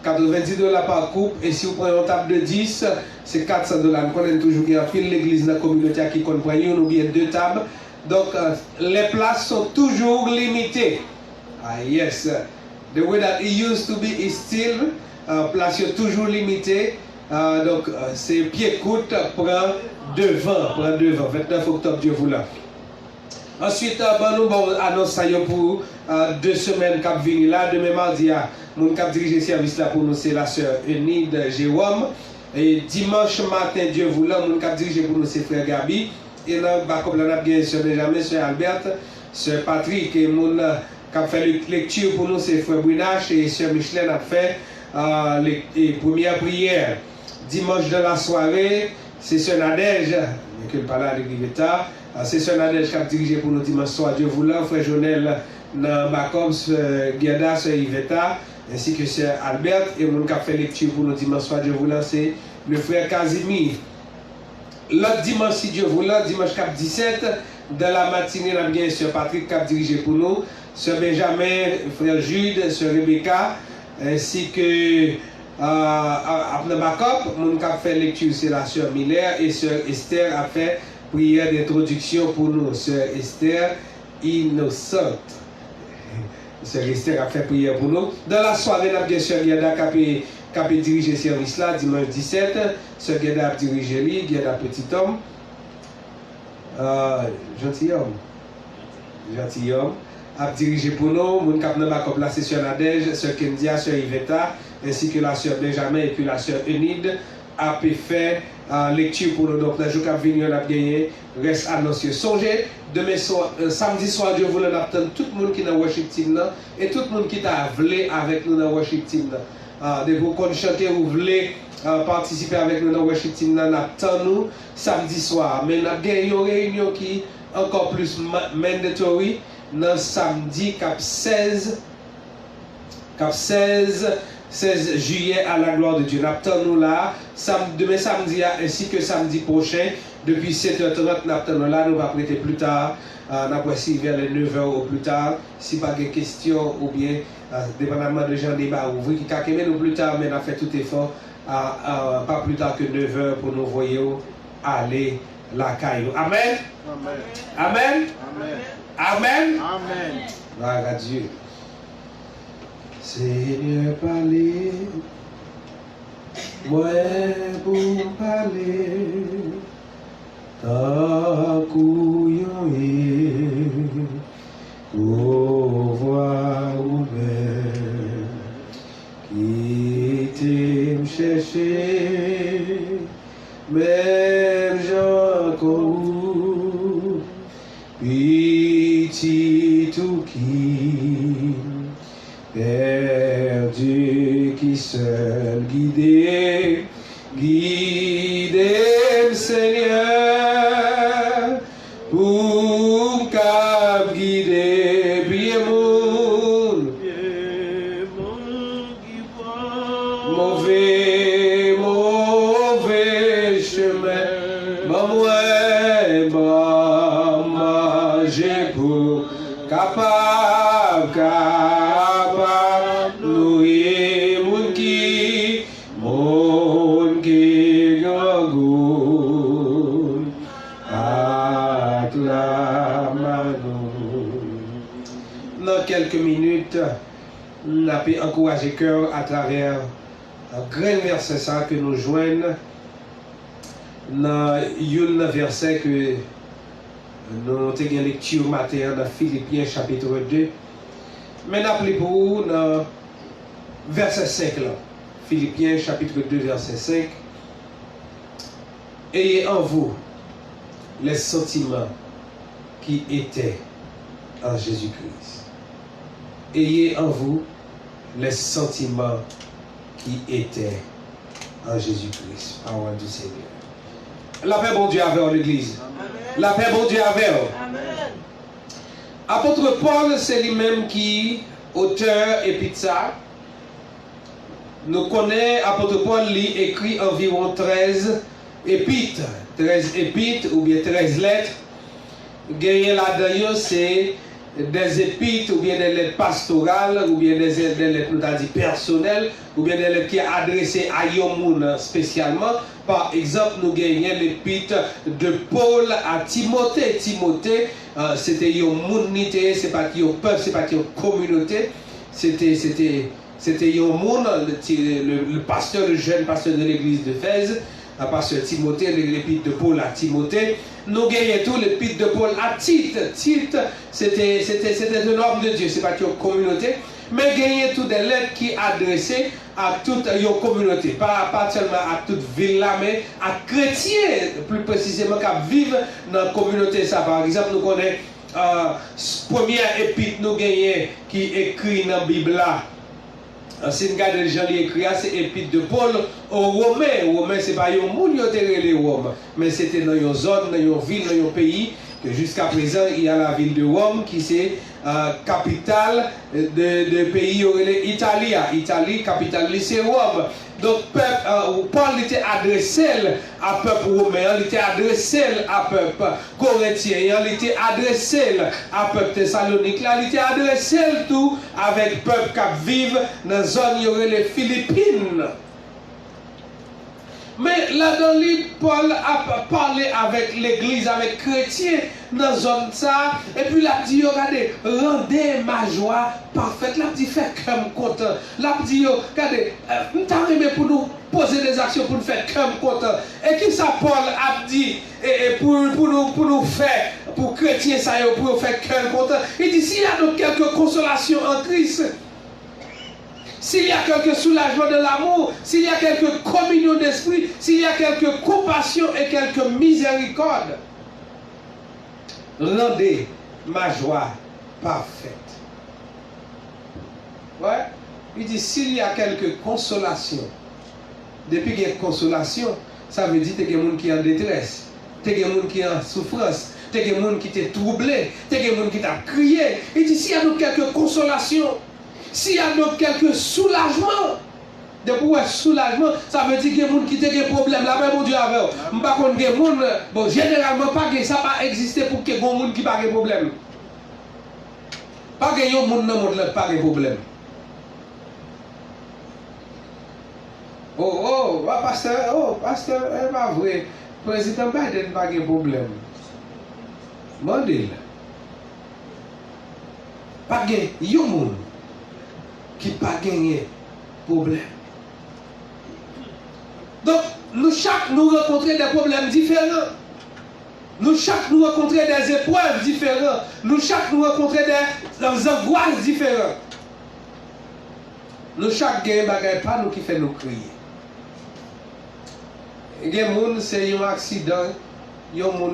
$90 par coupe, et si vous prenez une table de 10, c'est $400. Nous connaissons toujours qu'il y a pile l'église dans la communauté qui comprend une ou bien 2 tables. Donc, les places sont toujours limitées. Yes, the way that it used to be is still, places sont toujours limitées. Donc, c'est pied coûte, prend devant, 29 octobre, Dieu vous l'a. Ensuite, nous annonçons pour 2 semaines cap venir là. Demain mardi, mon cap diriger service là pour nous, c'est la sœur Enid Jérôme. Et dimanche matin, Dieu voulant, mon cap diriger pour nous, c'est frère Gabi. Et là, comme on a bien sœur Benjamin, sœur Albert, sœur Patrick, et mon cap fait lecture pour nous, c'est frère Brunache et sœur Micheline a fait les premières prières. Dimanche de la soirée, c'est sœur Nadège, que le palais de Rivetta. C'est sœur Nadège qui a dirigé pour nous dimanche soir. Dieu voulant, frère Jonel dans Bacob, Gerda, sœur Yvetta, ainsi que sœur Albert. Et mon qui a fait lecture pour nous dimanche soir. Dieu voulant, c'est le frère Casimir. L'autre dimanche, si Dieu voulant, dimanche cap 17, dans la matinée, on a bien sœur Patrick qui a dirigé pour nous, sœur Benjamin, frère Jude, sœur Rebecca, ainsi que après Bacob, mon qui a fait lecture, c'est la sœur Miller, et sœur Esther a fait prière d'introduction pour nous, sœur Esther innocente. Sœur Esther a fait prière pour nous. Dans la soirée, nous avons bien sœur Gerda qui a dirigé le service là, dimanche 17. Sœur Gerda a dirigé lui, Gerda petit homme. Gentilhomme. A dirigé pour nous. Mon cap n'a pas la sœur Nadège, sœur Kendia, sœur Yvetta, ainsi que la sœur Benjamin et puis la sœur Enid. a fait lecture pour nous. Donc, dans le jour qui vient, on a gagné, reste annoncé. Songez, demain soir, samedi soir, Dieu voulait attendre tout le monde qui est dans le worship team là, et tout le monde qui t'a voulu avec nous dans le worship team là. De vous qu'on chante, vous voulez participer avec nous dans le worship team là, attend nous samedi soir. Mais nous avons gagné une réunion qui est encore plus mandatory dans samedi cap 16 juillet à la gloire de Dieu. Nous attendons là, demain samedi ainsi que samedi prochain, depuis 7h30, nous attendons là, nous allons prêter plus tard, nous allons essayer vers les 9h ou plus tard, si pas de questions ou bien, dépendamment de gens débat, ou vous qui kakemez nous plus tard, mais nous avons fait tout effort, pas plus tard que 9h pour nous voyer aller la caillou. Amen. Amen. Amen. Amen. Gloire à Dieu. Seigneur, parlez, moi pour parler, ta couillon pour voir ouvert, qui t'aime chercher, même Jean Corou, petit tout qui. Perdu qui seul guidé, guidé le Seigneur, pour cap guider, bien mon mauvais chemin, manger pour capable. Quelques minutes, nous avons encouragé cœur à travers un grand verset ça que nous joignons dans un verset que nous avons une lecture matin dans Philippiens chapitre 2. Mais nous appelons pour vous dans verset 5 là. Philippiens chapitre 2 verset 5. Ayez en vous les sentiments qui étaient en Jésus-Christ. Ayez en vous les sentiments qui étaient en Jésus-Christ. Parole du Seigneur. La paix bon Dieu avec l'Église. La paix bon Dieu avec. Apôtre Paul, c'est lui-même qui auteur épître. Nous connaissons, apôtre Paul lui écrit environ 13 épîtres. 13 épîtres ou bien 13 lettres. Gagné là-dedans, c'est des épîtres ou bien des lettres pastorales ou bien des lettres personnelles ou bien des lettres qui sont adressées à Yomoun spécialement. Par exemple, nous gagnons l'épître de Paul à Timothée. Timothée, c'était Yomoun, c'est pas un peuple, c'est pas une communauté. C'était Yomoun, le pasteur, le jeune pasteur de l'église d'Éphèse. Pasteur Timothée, l'épître de Paul à Timothée. Nous gagnons tout l'épître de Paul à Tite. Tite, c'était un homme de Dieu, c'est pas une communauté, mais gagnons toutes des lettres qui adressées à toute une communauté, pas seulement à toute ville là, mais à chrétiens, plus précisément, qui vivent dans la communauté. Ça, par exemple, nous connaissons première épître nous gagnons qui écrit dans la Bible là. Si nous regardons les gens qui écrit, c'est l'épître de Paul aux Romains. Les Romains, ce n'est pas un monde qui ont les Romains, mais c'était dans une zone, dans une ville, dans un pays, que jusqu'à présent, il y a la ville de Rome qui c'est capitale de pays Italie. Italie, capitale, c'est Rome. Donc, Paul était adressé à peuple romain, il était adressé à peuple corinthien, il était adressé à peuple thessalonique, il était adressé tout avec peuple qui vivent dans la zone où les Philippines. Mais là-dedans, Paul a parlé avec l'église, avec les chrétiens dans la zone ça. Et puis il a dit, regardez, rendez ma joie parfaite. Là, il dit, faites comme content. Là, il dit, regardez, nous t'arrivons pour nous poser des actions pour nous faire comme content. Et qui ça, Paul a dit, pour nous faire, pour les chrétiens, ça, pour nous faire comme content. Il dit, s'il y a donc quelques consolations en Christ, s'il y a quelques soulagements de l'amour, s'il y a quelques communions d'esprit, s'il quelque compassion et quelque miséricorde, rendez ma joie parfaite. Ouais. Il dit, s'il y a quelque consolation, depuis qu'il y a consolation, ça veut dire que tu as des gens qui sont en détresse, tu as des gens qui sont en souffrance, tu as des gens qui t'ont troublé, tu as des gens qui t'ont crié. Il dit, s'il y a donc quelque consolation, s'il y a donc quelque soulagement, depuis soulagement, ça veut dire qu'il y a des gens qui ont des problèmes. La même Dieu avec eux. Je ne sais pas si des gens, bon, généralement, ça n'a pas existé pour que des gens qui n'ont pas de problème. Pas que des gens qui n'ont pas de problème. Oh, pasteur, c'est pas vrai. Le président Biden n'a pas de problème. Mandel. Pas de gens qui n'ont pas de problème. Donc, nous chaque nous rencontrons des problèmes différents. Nous chaque nous rencontrons des épreuves différentes. Nous chaque nous rencontrons des angoisses différentes. Nous chaque gagne bagay pas nous qui fait nous crier. Il y a des gens c'est un accident, il y a des gens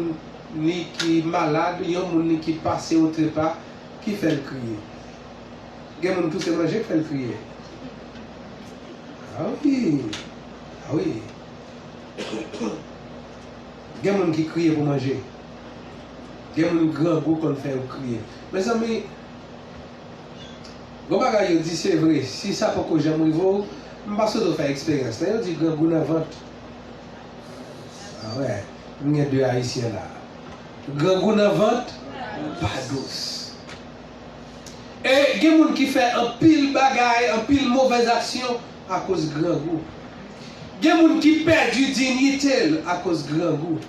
qui sont malades, il y a des gens qui passent au trépas qui fait le crier. Il y a des gens qui tous manger qui fait le crier. Ah oui. Ah oui. Il y a des gens qui crient pour manger. Il y a des gens qui grand goût qu'on fait crier. Mes amis, quand je dis c'est vrai, si ça pour que j'aime rivo, je ne vais pas faire expérience. Je dis grand goût dans la vente. Ah ouais, il y a deux haïtiens là. Grand goût dans la vente, pas douce. Et il y a des gens qui font un pile bagaille, un pile mauvaise action à cause de grand goût. Il y a des gens qui perdent du dignité à cause de grand goût.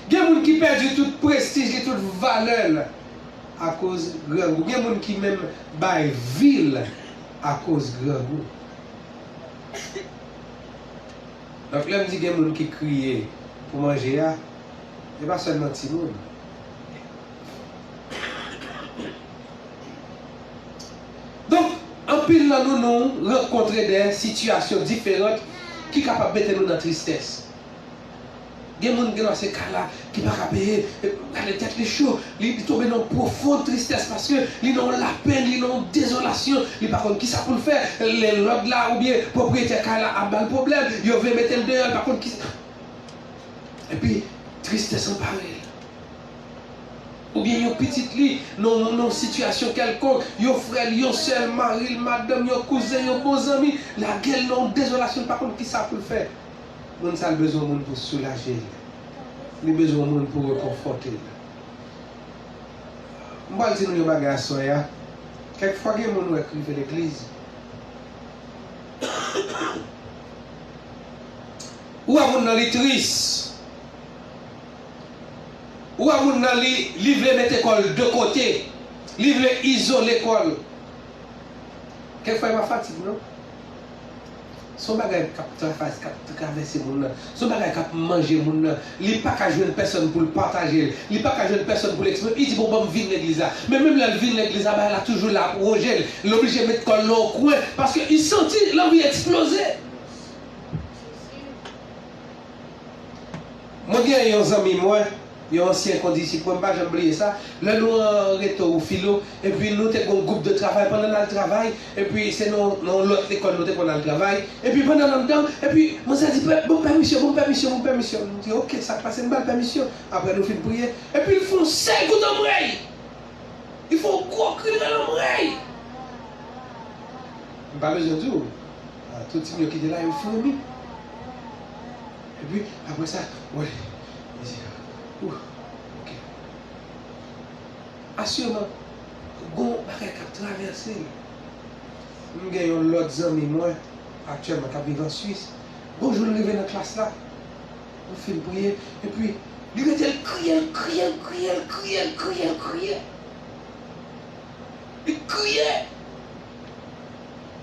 Il y a des gens qui perdent tout prestige et toute valeur à cause de grand goût. Il y a des gens qui même baillent ville à cause de grand goût. Donc là, je dis qu'il y a des gens qui crient pour manger, ce n'est pas seulement petit monde. Donc, en pile là, nous rencontrons des situations différentes qui sont capables de mettre nous dans la tristesse. Il y a des gens qui sont dans ces cas-là qui ne peuvent pas payer, les têtes les chauds, ils tombent dans une profonde tristesse parce qu'ils ont la peine, ils ont la désolation, ils ne savent pas qui ça pour le faire. Les logs là ou bien les propriétaires là ont le problème, ils veulent mettre le dehors, par contre qui. Et puis, tristesse en pareil. Ou bien yon petite li, non situation quelconque, yon frère, yon seul, mari, madame, yon cousin, yon beaux amis, la gueule, non désolation, par contre, qui ça pour le faire? Moun ça a besoin de monde pour soulager. Il a besoin de monde pour réconforter. Je vais dire nous bagay à soya. Quelquefois, il y a des gens qui écrivent l'église. Ou à mon dans triste. Ou à mon dans livre mettre l'école de côté. Livre isoler l'école. Quelquefois, il m'a fatigué, non? Son bagay qui traverse moun nan, son bagay qui manger moun nan, il pas qu'à jouer personne pour le partager, il pas qu'à jouer personne pour l'exprimer. Il dit bon vin l'église là, mais même la vin l'église là, elle a toujours la roger, l'obligé de mettre comme l'eau coin parce qu'il sentit l'envie exploser. Moi j'ai un ami moi, il y a un ancien condisciple, moi pas oublié ça. Là nous en retour au philo et puis nous avons un groupe de travail pendant le travail et puis c'est dans l'autre école nous avons le travail et puis pendant le temps et puis moi ça dit bon permission. On dit OK ça passe une bonne permission. Après nous finissons prier et puis ils font 5 coups d'oreille. Ils font gros cri dans l'oreille. Pas besoin de dire. Tout le monde qui était là il faut mis. Et puis après ça ouais. Ok. Assurément, bon bagay qui a traversé. Nous avons l'autre ami, moi, actuellement, qui vit en Suisse. Bonjour, nous arrivons dans la classe là. On fait prier. Et puis, il était crié. Il criait.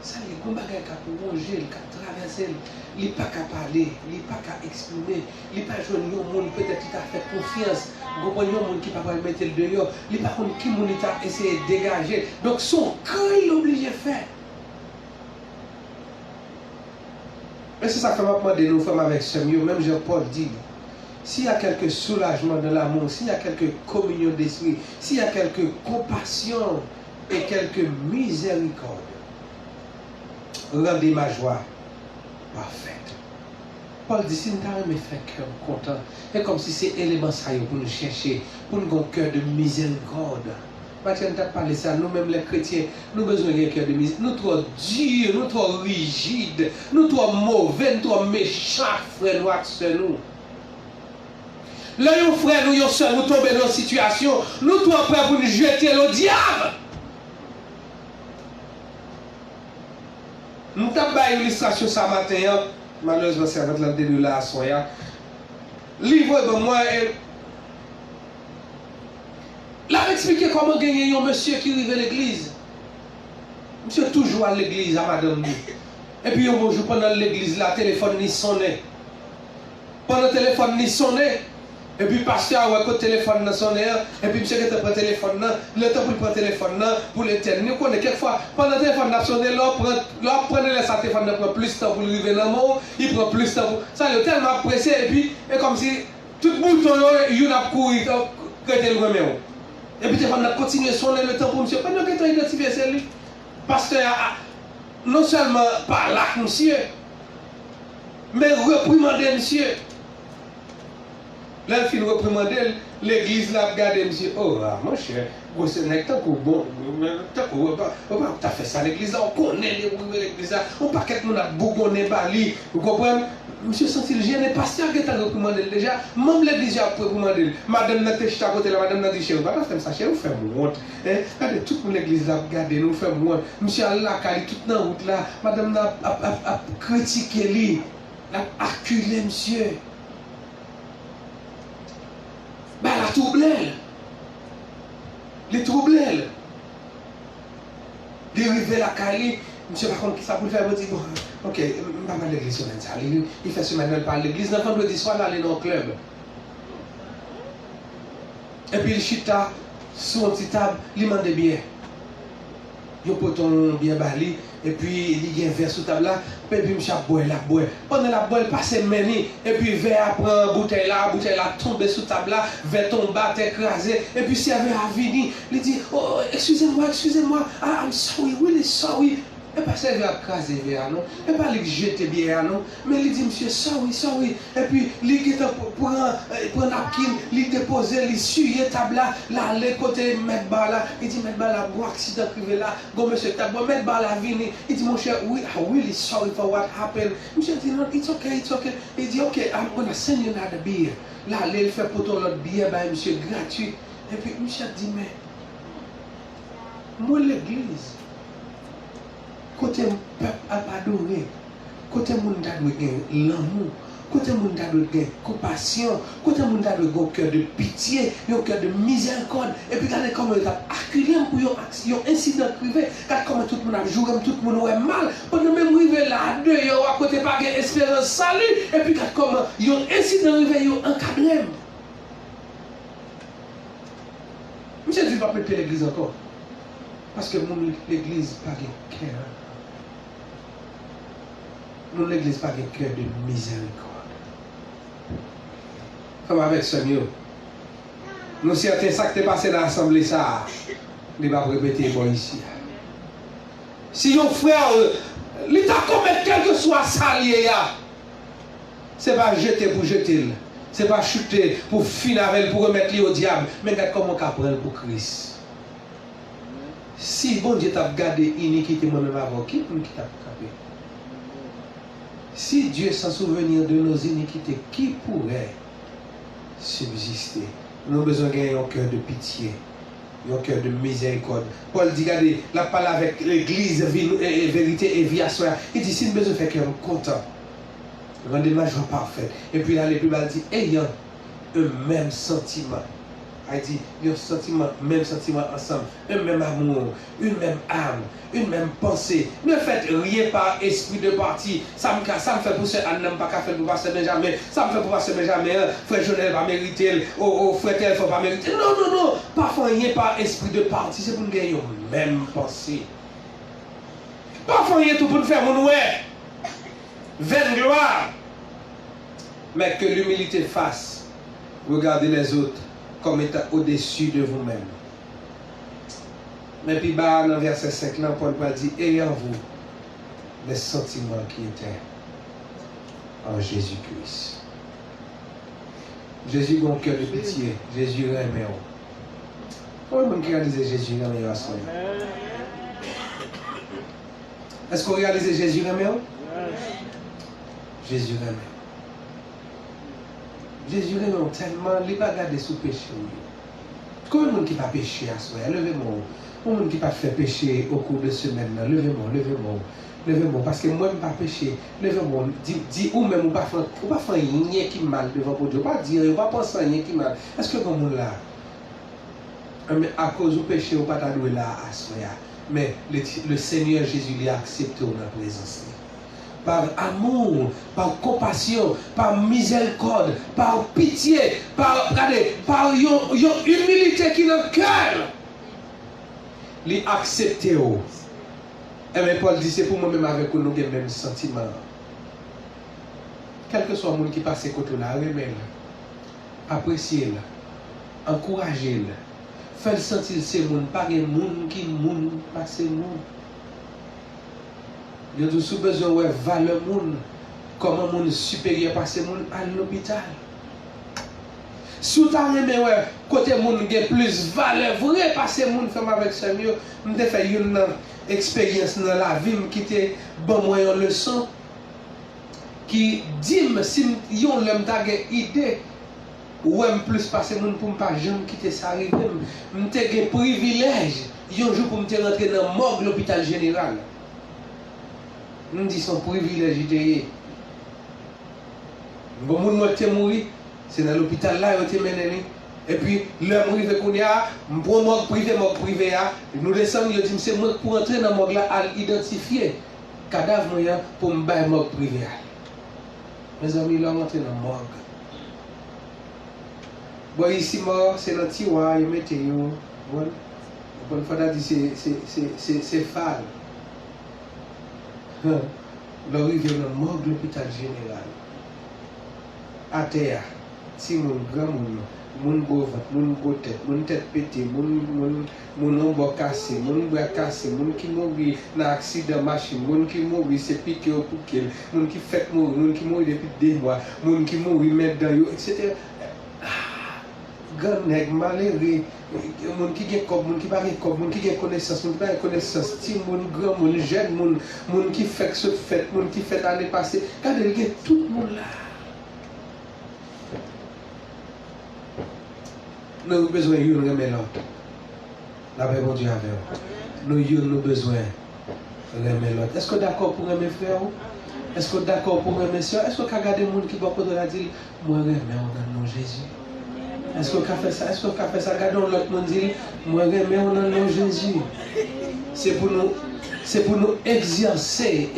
Ça, les gros bagages qui ont rongé, qui ont traversé, il n'est pas qu'à parler, il n'est pas qu'à exprimer, il n'est pas joué un monde peut-être qui t'a fait confiance, il n'y a un monde qui ne peut pas mettre le dehors, il n'est pas qui t'a essayé de dégager. Donc son cri, il est obligé de faire. Mais c'est ça que je demande nous femmes avec ce mieux, même Jean-Paul dit. S'il y a quelque soulagement de l'amour, s'il y a quelque communion d'esprit, s'il y a quelque compassion et quelque miséricorde, rendez ma joie parfaite. Paul dit, si nous avons fait cœur content, c'est comme si c'est élément ça pour nous chercher, pour nous avoir un cœur de miséricorde. Mathieu, nous avons parlé de ça, nous-mêmes les chrétiens, nous avons besoin d'un cœur de miséricorde. Nous trop durs, nous trop rigides, nous trop mauvais, nous trop méchants, frères, nous. Là, nos frères, nous, nos soeurs, nous tombons dans une situation, nous sommes prêts pour nous jeter le diable. Nous avons une illustration ce matin, malheureusement, c'est avec la de la soya. Livre de moi, là, expliquer comment gagner un monsieur qui arrive à l'église. Monsieur toujours à l'église, à madame. Et puis, un jour, pendant l'église, le téléphone ni sonné. Pendant le téléphone ni sonné. Et puis, pasteur a le téléphone sonné. Et puis, monsieur qui prend le téléphone, le temps pour prendre le téléphone, pour l'éternel. Nous connaissons quelquefois, pendant le téléphone sonné, l'on prend le téléphone, il prend plus de temps pour arriver dans le monde, il prend plus de temps pour. Ça, il est tellement pressé. Et puis, c'est comme si tout le bouton, il a couru, il a le remède. Et puis, le téléphone a continué à sonner le temps pour monsieur. Pendant que tu as identifié celui, pasteur a non seulement pas là, monsieur, mais reprimandé, monsieur. Là, il finit reprimander, l'église l'a regardé, monsieur. Oh, mon cher, c'est un tant que bon, tu as fait ça, l'église là, on connaît l'église là, on pas quelqu'un a bougonné Bali, vous comprenez? Monsieur Sentil, je n'ai pas sûr que tu as reprimandé déjà, même l'église a reprimandé. Madame n'a pas à côté là, madame n'a dit chez vous, pas comme ça, chez vous, faites honte. Regardez, toute l'église là, regardez, nous faisons honte. Monsieur Allah, qui est toute dans la route là, madame n'a critiqué lui, n'a acculé, monsieur. Ben, la troublée. Les troublés. Les arrivés à la Cali, monsieur, par contre, qui ça pour faire? Il dit, bon, ok, je ne vais pas à l'église, il fait semaine par l'église, le vendredi soir, il aller dans le club. Et puis, il chita sur une petite table, il demande des billets. Il porte un bien bali, et puis il y a un verre sous table là, et puis il a boire la boire. Pendant la boire, il passe meni, et puis le verre prend bouteille là tombe sous table là, verre tombe, écrasé, et puis si le verre a fini, il dit, oh, excusez-moi, I'm sorry, really sorry. Et pas ça verre écrasé verre non, et pas lui jeter bien non, mais il dit monsieur sorry, et puis il prend napkin, il dépose, il suye table là, les côté mettre bas là, il dit mettre bas là, bon accident privé là, bon monsieur table, bon mettre bas là vini, il dit mon cher, oui, I'm really sorry for what happened. Monsieur dit non, it's okay. Il dit ok, I'm gonna send you another beer. Là, il fait pour ton l'autre beer, ben monsieur gratuit. Et puis monsieur dit mais moi l'église. Côté peuple a adoré, côté monde a gagné l'amour, côté monde a gagné compassion, côté monde a gagné un cœur de pitié, un cœur de miséricorde. Et puis regardez comment il a acculé pour un incident privé. Regardez comment tout le monde a joué, tout le monde a mal. Pendant même arrivé là, deux, il y a à côté pas d'espérance, salut. Et puis regardez comment il y a un incident privé, il y a encadré. Monsieur Dieu ne va pas mettre l'église encore. Parce que l'église n'a pas de cœur. Nous, l'église n'a pas de cœur de miséricorde. Comme avec ce mieux. Nous, certains ça qui est passé dans l'assemblée, ça, il va répéter bon ici. Si un frère, l'État commet quel que soit ça lié, ce n'est pas jeter pour jeter. Ce n'est pas chuter pour finir avec, pour remettre lui au diable. Mais regarde comment on prend pour Christ. Si bon Dieu t'a gardé iniquité, moi-même avant, qui pour qui t'a capé? Si Dieu s'en souvenir de nos iniquités, qui pourrait subsister? Nous avons besoin d'un cœur de pitié, un cœur de miséricorde. Paul dit, regardez, la parole avec l'église, vérité et vie à soi. Il dit, si nous avons besoin de faire cœur content, rendez ma joie parfaite. Et puis là, les plus bas dit, ayant un même sentiment. Il dit, il y a même sentiment ensemble, un même amour, une même âme, une même pensée. Ne faites rien par esprit de parti. Ça me fait pour ce Anne n'a pas fait pour passer Benjamin. Ça me fait pour passer Benjamin. Frère Jonel va mériter. Frère Tel va mériter. Non. Pas faire rien par esprit de parti. C'est pour nous gagner une même pensée. Pas faire rien tout pour nous faire mon ouais. vaine gloire, mais que l'humilité fasse regarder les autres comme étant au-dessus de vous-même. Mais puis, dans le verset 5, là, Paul va dire, ayez en vous les sentiments qui étaient en Jésus-Christ. Jésus a un cœur de pitié. Jésus aimait. Comment est-ce qu'on réalise Jésus aimait à soi? Est-ce qu'on réalise Jésus aimait? Jésus aimait. Jésus aimait tellement, il ne va pas garder sous péché. Comment est-ce qu'on va pécher à soi? Levez-moi. Comment est-ce qu'on va faire pécher au cours de semaine? Levez-moi, levez-moi. Levez-moi, parce que moi, je ne vais pas pécher. Levez-moi, dis ou même, ou pas faire rien qui mal devant Dieu. Pas dire, ou pas penser rien qui mal. Est-ce que comme là, mais à cause du péché, ou pas t'adouer là à soi. Mais le Seigneur Jésus l'a accepté dans la présence. Par amour, par compassion, par miséricorde, par pitié, par une humilité qui est dans le cœur. Il a accepté. Et bien Paul dit, c'est pour moi-même avec nous, nous avons le même sentiment. Quel que soit le monde qui passe à côté là, remet-le, appréciez-le, encouragez-le, faites sentir ces gens, pas des gens qui moun, pas ces gens. Il y a toujours besoin de valeur moun, comme un monde supérieur par ces gens à l'hôpital. Si vous avez côté moun qui a plus valeur, vrai par ces gens fait avec ça mieux, nous avons fait une expérience dans la vie qui était bon moi une leçon qui dit si yon l'aime ta idée ou même plus passer moun pour pas jamais quitter ça arriver m'te gen privilège un jour pour me rentrer dans morgue l'hôpital général nous dit son privilège était bon moun moi te mourir c'est dans l'hôpital là yo te mené. Et puis, l'homme arrive qu'on y a, pour mort privé, nous descendons, nous disons, c'est moi pour entrer dans le morgue là, à identifier le cadavre pour me battre le morgue privé. Mes amis, là, on entre dans le morgue. Bon, ici, mort, c'est dans le tiroir, ils mettent, bonne fois, dit, c'est fade. L'arrivée dans le morgue de l'hôpital général. À terre, si mon grand monde. Moun beau ventre, moun tête pété, moun ombre cassé, moun bras cassé, moun qui mourit dans accident machine, moun qui mourit c'est piqué au pouquet, moun qui fait mourir, moun qui mourit depuis 2 mois, moun qui mourit maintenant, etc. Grand nèg malheureux, moun qui gen corps, moun qui pas gen corps, moun qui gen connaissance, moun qui pas connaissance, petit moun grand, moun jeune, moun qui fait ce fait, moun qui fait l'année passée, regardez il y a tout le monde là. Nous avons besoin de nous remettre l'autre. La paix de Dieu avec nous. Nous avons besoin de remettre l'autre. Est-ce que d'accord pour remettre frère? Est-ce que d'accord pour remettre soeur? Est-ce que vous regardez les gens qui vont côté la dire, moi remettre au nom de Jésus? Est-ce que vous fait ça? Est-ce que vous fait ça? Regardez l'autre monde dire, moi remettre au nom de Jésus. C'est pour nous exercer,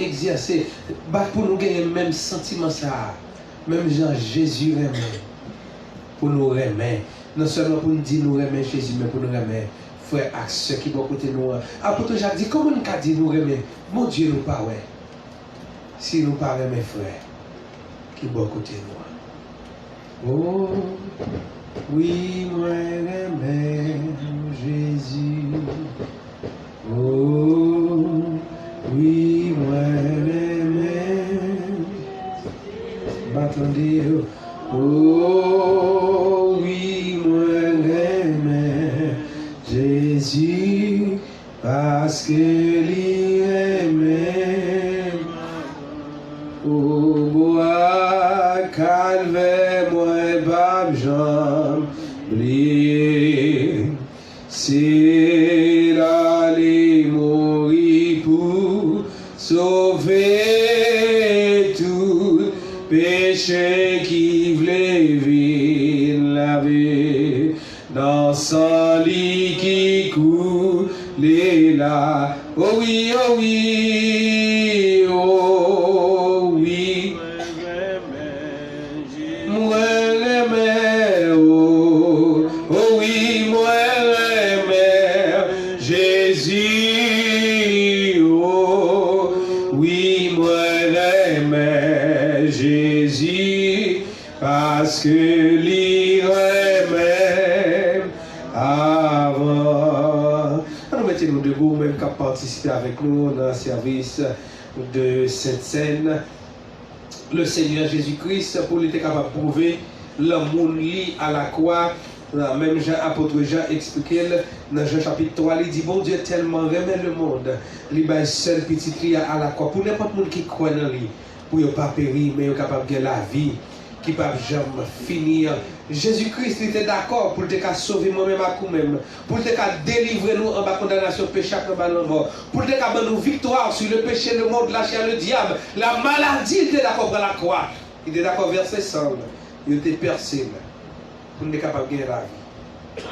pour nous gagner le même sentiment ça. Même Jean Jésus remet. Pour nous remettre. Non seulement pour nous dire nous remet Jésus, mais pour nous remettre frère et soeur qui vont côté nous. Apôtre Jacques dit, comment nous dit nous remet? Mon Dieu nous pas ouais. Si nous pas remet frère qui vont côté nous. Oh, oui, moi remets Jésus. Oh, oui, moi remets. M'attendez. Oh, oui, moi remets Jésus parce que lui aimait. Oh, bois, calvaire, moi, bab, j'en brille. C'est d'aller mourir pour sauver tout péché qui voulait vivre la vie dans son lit qui coulait là. Oh oui, oh oui, oh oui. Moi remets, oh oui, moi remets Jésus, oh oui, moi remets. parce que l'irait même avant. Nous mettons-nous debout, même qu'à participer avec nous dans le service de cette scène. Le Seigneur Jésus-Christ, pour être capable de prouver l'amour lié à la croix, même Jean, apôtre Jean expliqué dans Jean chapitre 3, il dit, bon Dieu tellement aimé le monde, il va seul petit cri à la croix, pour n'importe qui qui croit en lui, pour ne pas périr, mais capable de la vie, qui ne peut jamais finir. Jésus-Christ était d'accord pour te sauver moi-même à nous-mêmes, pour te délivrer nous en bas condamnation péché en bas de mort, pour te donner nous victoire sur le péché, le monde, la chair, le diable, la maladie. Il était d'accord pour la croix, il était d'accord verser sang, il était percé pour nous capable de gagner la vie.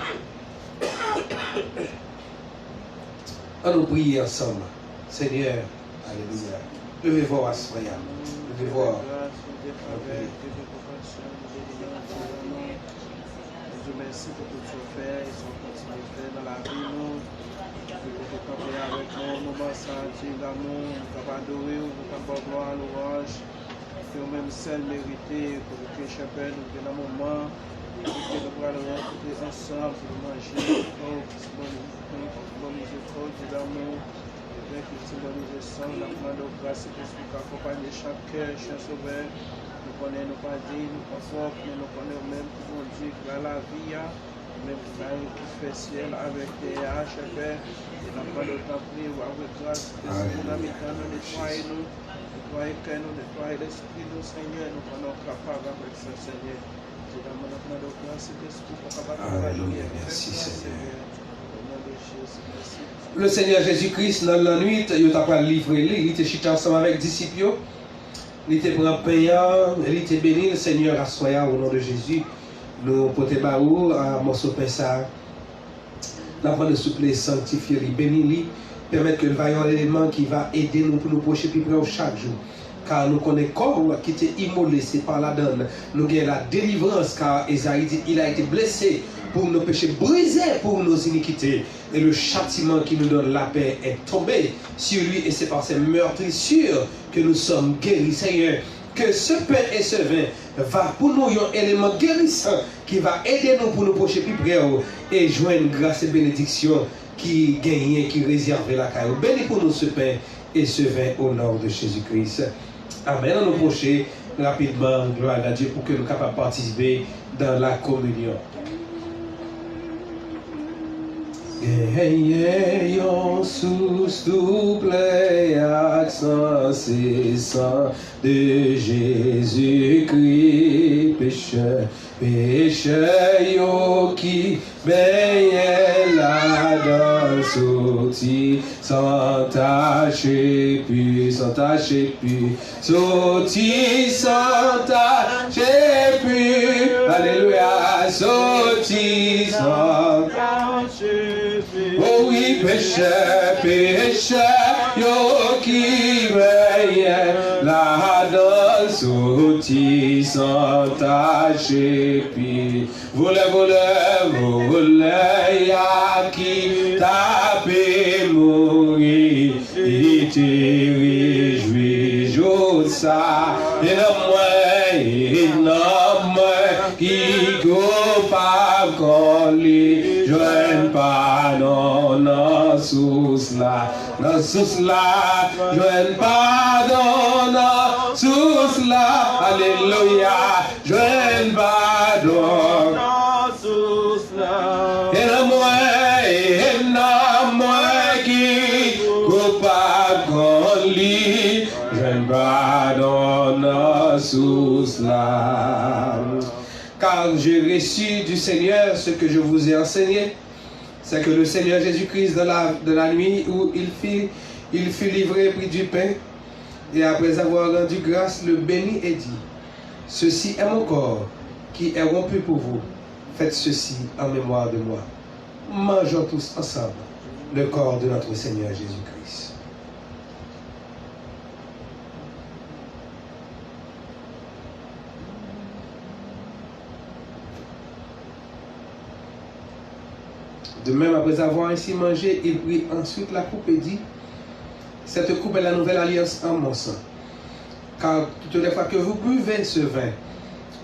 On nous prie ensemble, Seigneur, alléluia. Levez voir à ce frère, levez voir. Merci pour tout ce que tu fais et son continue de faire dans la vie, nous. Pour camper avec nous, nous allons sentir l'amour, nous allons adorer, nous allons gloire, louange. Que nous-mêmes seuls mériter, pour que le Père nous donne un moment, pour que nous allons rencontrer ensemble, pour manger, pour bon miséricorde, d'amour, pour que nous nous ensemble, la main de grâce et pour accompagner chaque cœur, chaque sauveur. Nous connaissons nos pas dit, nous confort, mais nous connaissons même qui vont dire que la vie, même qui fait ciel avec des haches, et nous pas de temps prier avec grâce, nous nettoyer nous, nettoyer cœur nous, nettoyer l'esprit nous, Seigneur, nous sommes capables avec ça, Seigneur. C'est dans mon appel de grâce et d'esprit pour Alléluia, merci Seigneur. Le Seigneur Jésus-Christ, dans la nuit, il t'a livré, il était chita ensemble avec les disciples. Il était prend payant, il était béni, le Seigneur assoya au nom de Jésus. Nous portons baou à morceau ça. La voix de souple sanctifier, béni lui, permettre que le vaillant élément qui va aider nous pour nous procher plus près chaque jour. Car nous connaissons corps qui était immolé, c'est par la donne. Nous avons la délivrance, car Esaïe dit il a été blessé pour nos péchés, brisé pour nos iniquités. Et le châtiment qui nous donne la paix est tombé sur lui, et c'est par ses meurtrissures que nous sommes guéris. Seigneur, que ce pain et ce vin va pour nous un élément guérissant qui va aider nous pour nous procher plus près et joindre grâce et bénédiction qui gagne, qui réserve la caille. Bénis pour nous ce pain et ce vin au nom de Jésus-Christ. Amen. On nous procher rapidement, gloire à Dieu, pour que nous soyons capables de participer dans la communion. Ayons sous double accent cessant de Jésus-Christ, pécheur yo qui baigne la dans sorti sans tacher puis sorti sans tacher puis alléluia sorti sans tacher. Oh oui, pécheur, yo qui veille la dans sorti sans tacher puis voleur, y'a qui tape mourir, il te réjouit, joue ça, et non moi, qui coupable qu'on lui, joigne pas, non, sous cela, joigne pas, non, sous cela, alléluia, joigne pas, non, sous cela, et non, moi, qui coupable qu'on lui, joigne pas, non, sous cela. Car j'ai reçu du Seigneur ce que je vous ai enseigné, c'est que le Seigneur Jésus-Christ de la nuit où il fut livré, prit du pain, et après avoir rendu grâce, le bénit et dit, ceci est mon corps qui est rompu pour vous, faites ceci en mémoire de moi. Mangeons tous ensemble le corps de notre Seigneur Jésus-Christ. De même, après avoir ainsi mangé, il prit ensuite la coupe et dit, cette coupe est la nouvelle alliance en mon sang. Car toutes les fois que vous buvez ce vin,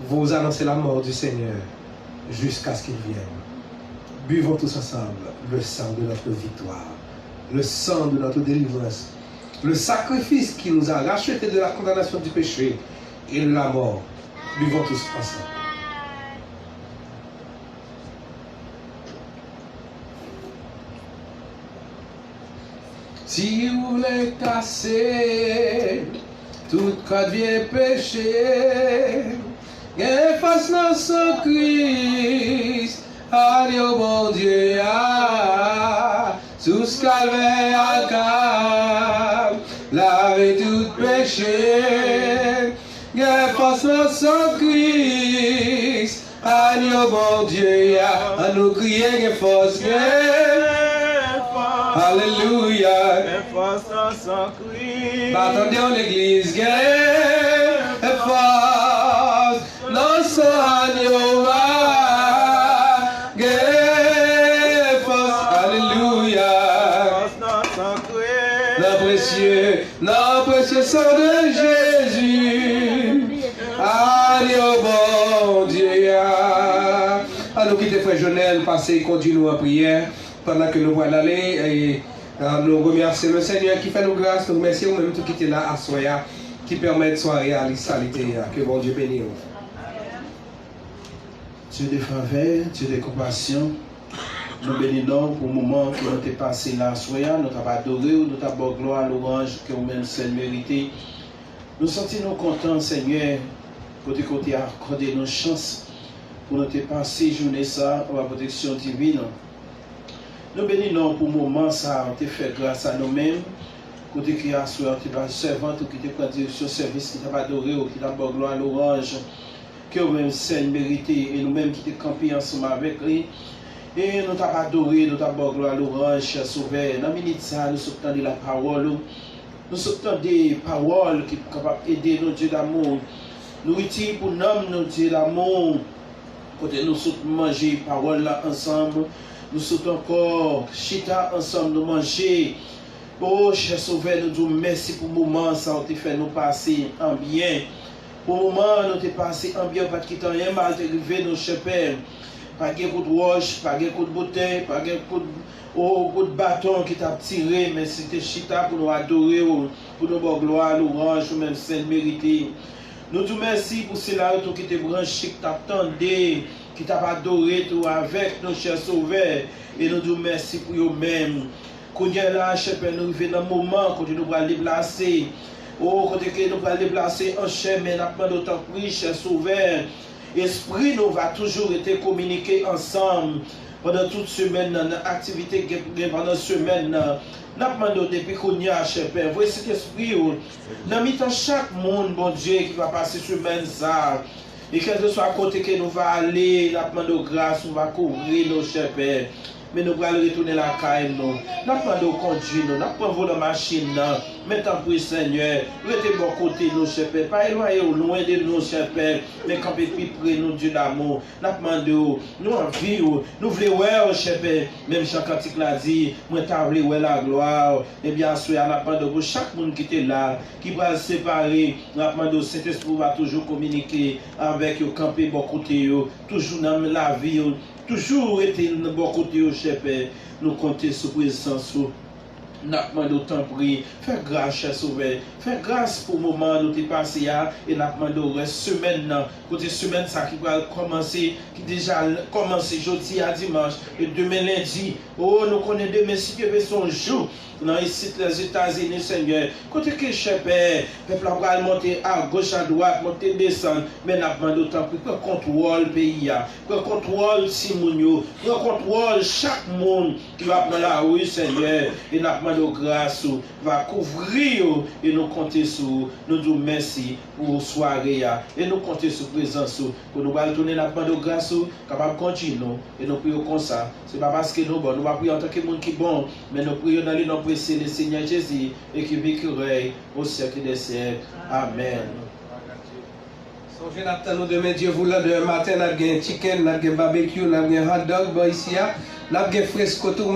vous annoncez la mort du Seigneur jusqu'à ce qu'il vienne. Buvons tous ensemble le sang de notre victoire, le sang de notre délivrance, le sacrifice qui nous a rachetés de la condamnation du péché et de la mort. Buvons tous ensemble. Si vous voulez casser tout code vieux péché, efface notre Christ, allez au bon Dieu, sous ce calvaire à câble, lavez tout péché, efface notre Christ, allez au bon Dieu, à nous crier force. Alléluia. Attendez en l'église. Force. Non, son agneau. Force. Alléluia. Non, précieux sang de Jésus. Allez au bon Dieu. À nous quitter, frère Jonel, passer et conduire nous en prière. Pendant que nous voyons aller, et nous remercions le Seigneur qui fait nos grâces, nous remercions même tout qui était là à Soya, qui permet de soirée à l'issalité. Que bon Dieu bénisse. Dieu de faveur, Dieu de compassion, nous bénissons pour le moment que nous avons passé là à Soya, nous avons adoré, nous avons gloire à l'orange que vous-même seul méritez. Nous sentons contents, Seigneur, pour te accorder nos chances pour nous passer journée ça, pour la protection divine. Nous bénissons pour le moment, ça a été fait grâce à nous-mêmes. Côté qui a soeur, qui va servante, qui te prend direction service, qui t'a adoré, qui t'a gloire à l'orange, que nous-mêmes c'est mérité, et nous-mêmes qui te campé ensemble avec lui. Et nous t'a adoré, nous t'a gloire à l'orange, cher sauveur. Dans la minute ça, nous sommes de la parole. Nous sommes des paroles qui sont capables d'aider nos Dieu d'amour. Nous utilisons pour nous, nos Dieu d'amour. Côté nous sommes manger parole là ensemble. Nous sommes encore chita ensemble, nous manger. Oh, cher sauveur, nous disons merci pour le moment, ça a fait nous passer en bien. Pour le moment, nous avons passé en bien, parce qu'il y a rien mal arrivé, nos chers pères. Pas de coup de roche, pas de coup de bouteille, pas de coup de bâton qui t'a tiré, mais c'était chita pour nous adorer, pour nous avoir gloire, l'orange, ou même celle méritée. Nous disons merci pour cela qui était branché, qui t'attendait, qui t'a adoré tout avec nos chers sauveurs. Et nous disons merci pour eux-mêmes. Quand nous là, cher Père, nous arrivons dans le moment quand nous allons déplacer. Oh, quand nous allons déplacer en chemin, nous avons d'autant plus, cher sauveur. Esprit nous va toujours être communiqué ensemble pendant toute semaine, dans l'activité pendant la semaine. Nous demandons depuis qu'on y a, cher Père, voyez cet esprit, nous mettons chaque monde, bon Dieu, qui va passer semaine ça. Et quel que soit à côté que nous va aller, nous demandons grâce, nous va couvrir nos chers Père. Mais nous allons retourner la caille, nous. Nous demandons conduire, nous prenons la machine, mettons pour le Seigneur. Restez bon côté, nos chers Père. Pas éloigner ou loin de nous, chers Père. Mais quand plus près, nous, Dieu d'amour. Nous demandons, nous envie, nous voulons voir, cher Père. Même chaque cantique l'a dit, moi, tu voulu la gloire. Et bien sûr, nous demandons pour chaque monde qui était là, qui va se séparer. Nous demandons, cet esprit va toujours communiquer avec eux, camper bon côté, toujours dans la vie. Toujours été de bon côté au chef, nous comptons sur présence. Nous demandons autant prier, faire grâce, cher sauveur, faire grâce pour le moment où nous sommes passés et nous demandons reste semaine, côté semaine ça qui va commencer, qui déjà commencé jeudi à dimanche et demain lundi. Oh, nous connaissons demain si Dieu veut son jour. Dans ici les États-Unis, Seigneur, côté que cher Père, le peuple va monter à gauche, à droite, monter, descendre, mais nous demandons autant pour que contrôle le pays, que contrôle Simonio, que contrôle chaque monde qui va dans la rue, Seigneur, et nous demandons grâce, va couvrir et nous compter sur, nous disons merci pour soirée, et nous compter sur présence, pour nous retourner, nous demandons grâce, capable de continuer, et nous prions comme ça. Ce n'est pas parce que nous bon, nous va prier en tant que monde qui est bon, mais nous prions dans les noms précieux du Seigneur Jésus et qui vécurait au siècle des siècles. Amen. Songez nous demain, Dieu voulant, demain matin, nous avons un chicken, nous avons un barbecue, nous avons un hot dog, nous avons un fresco.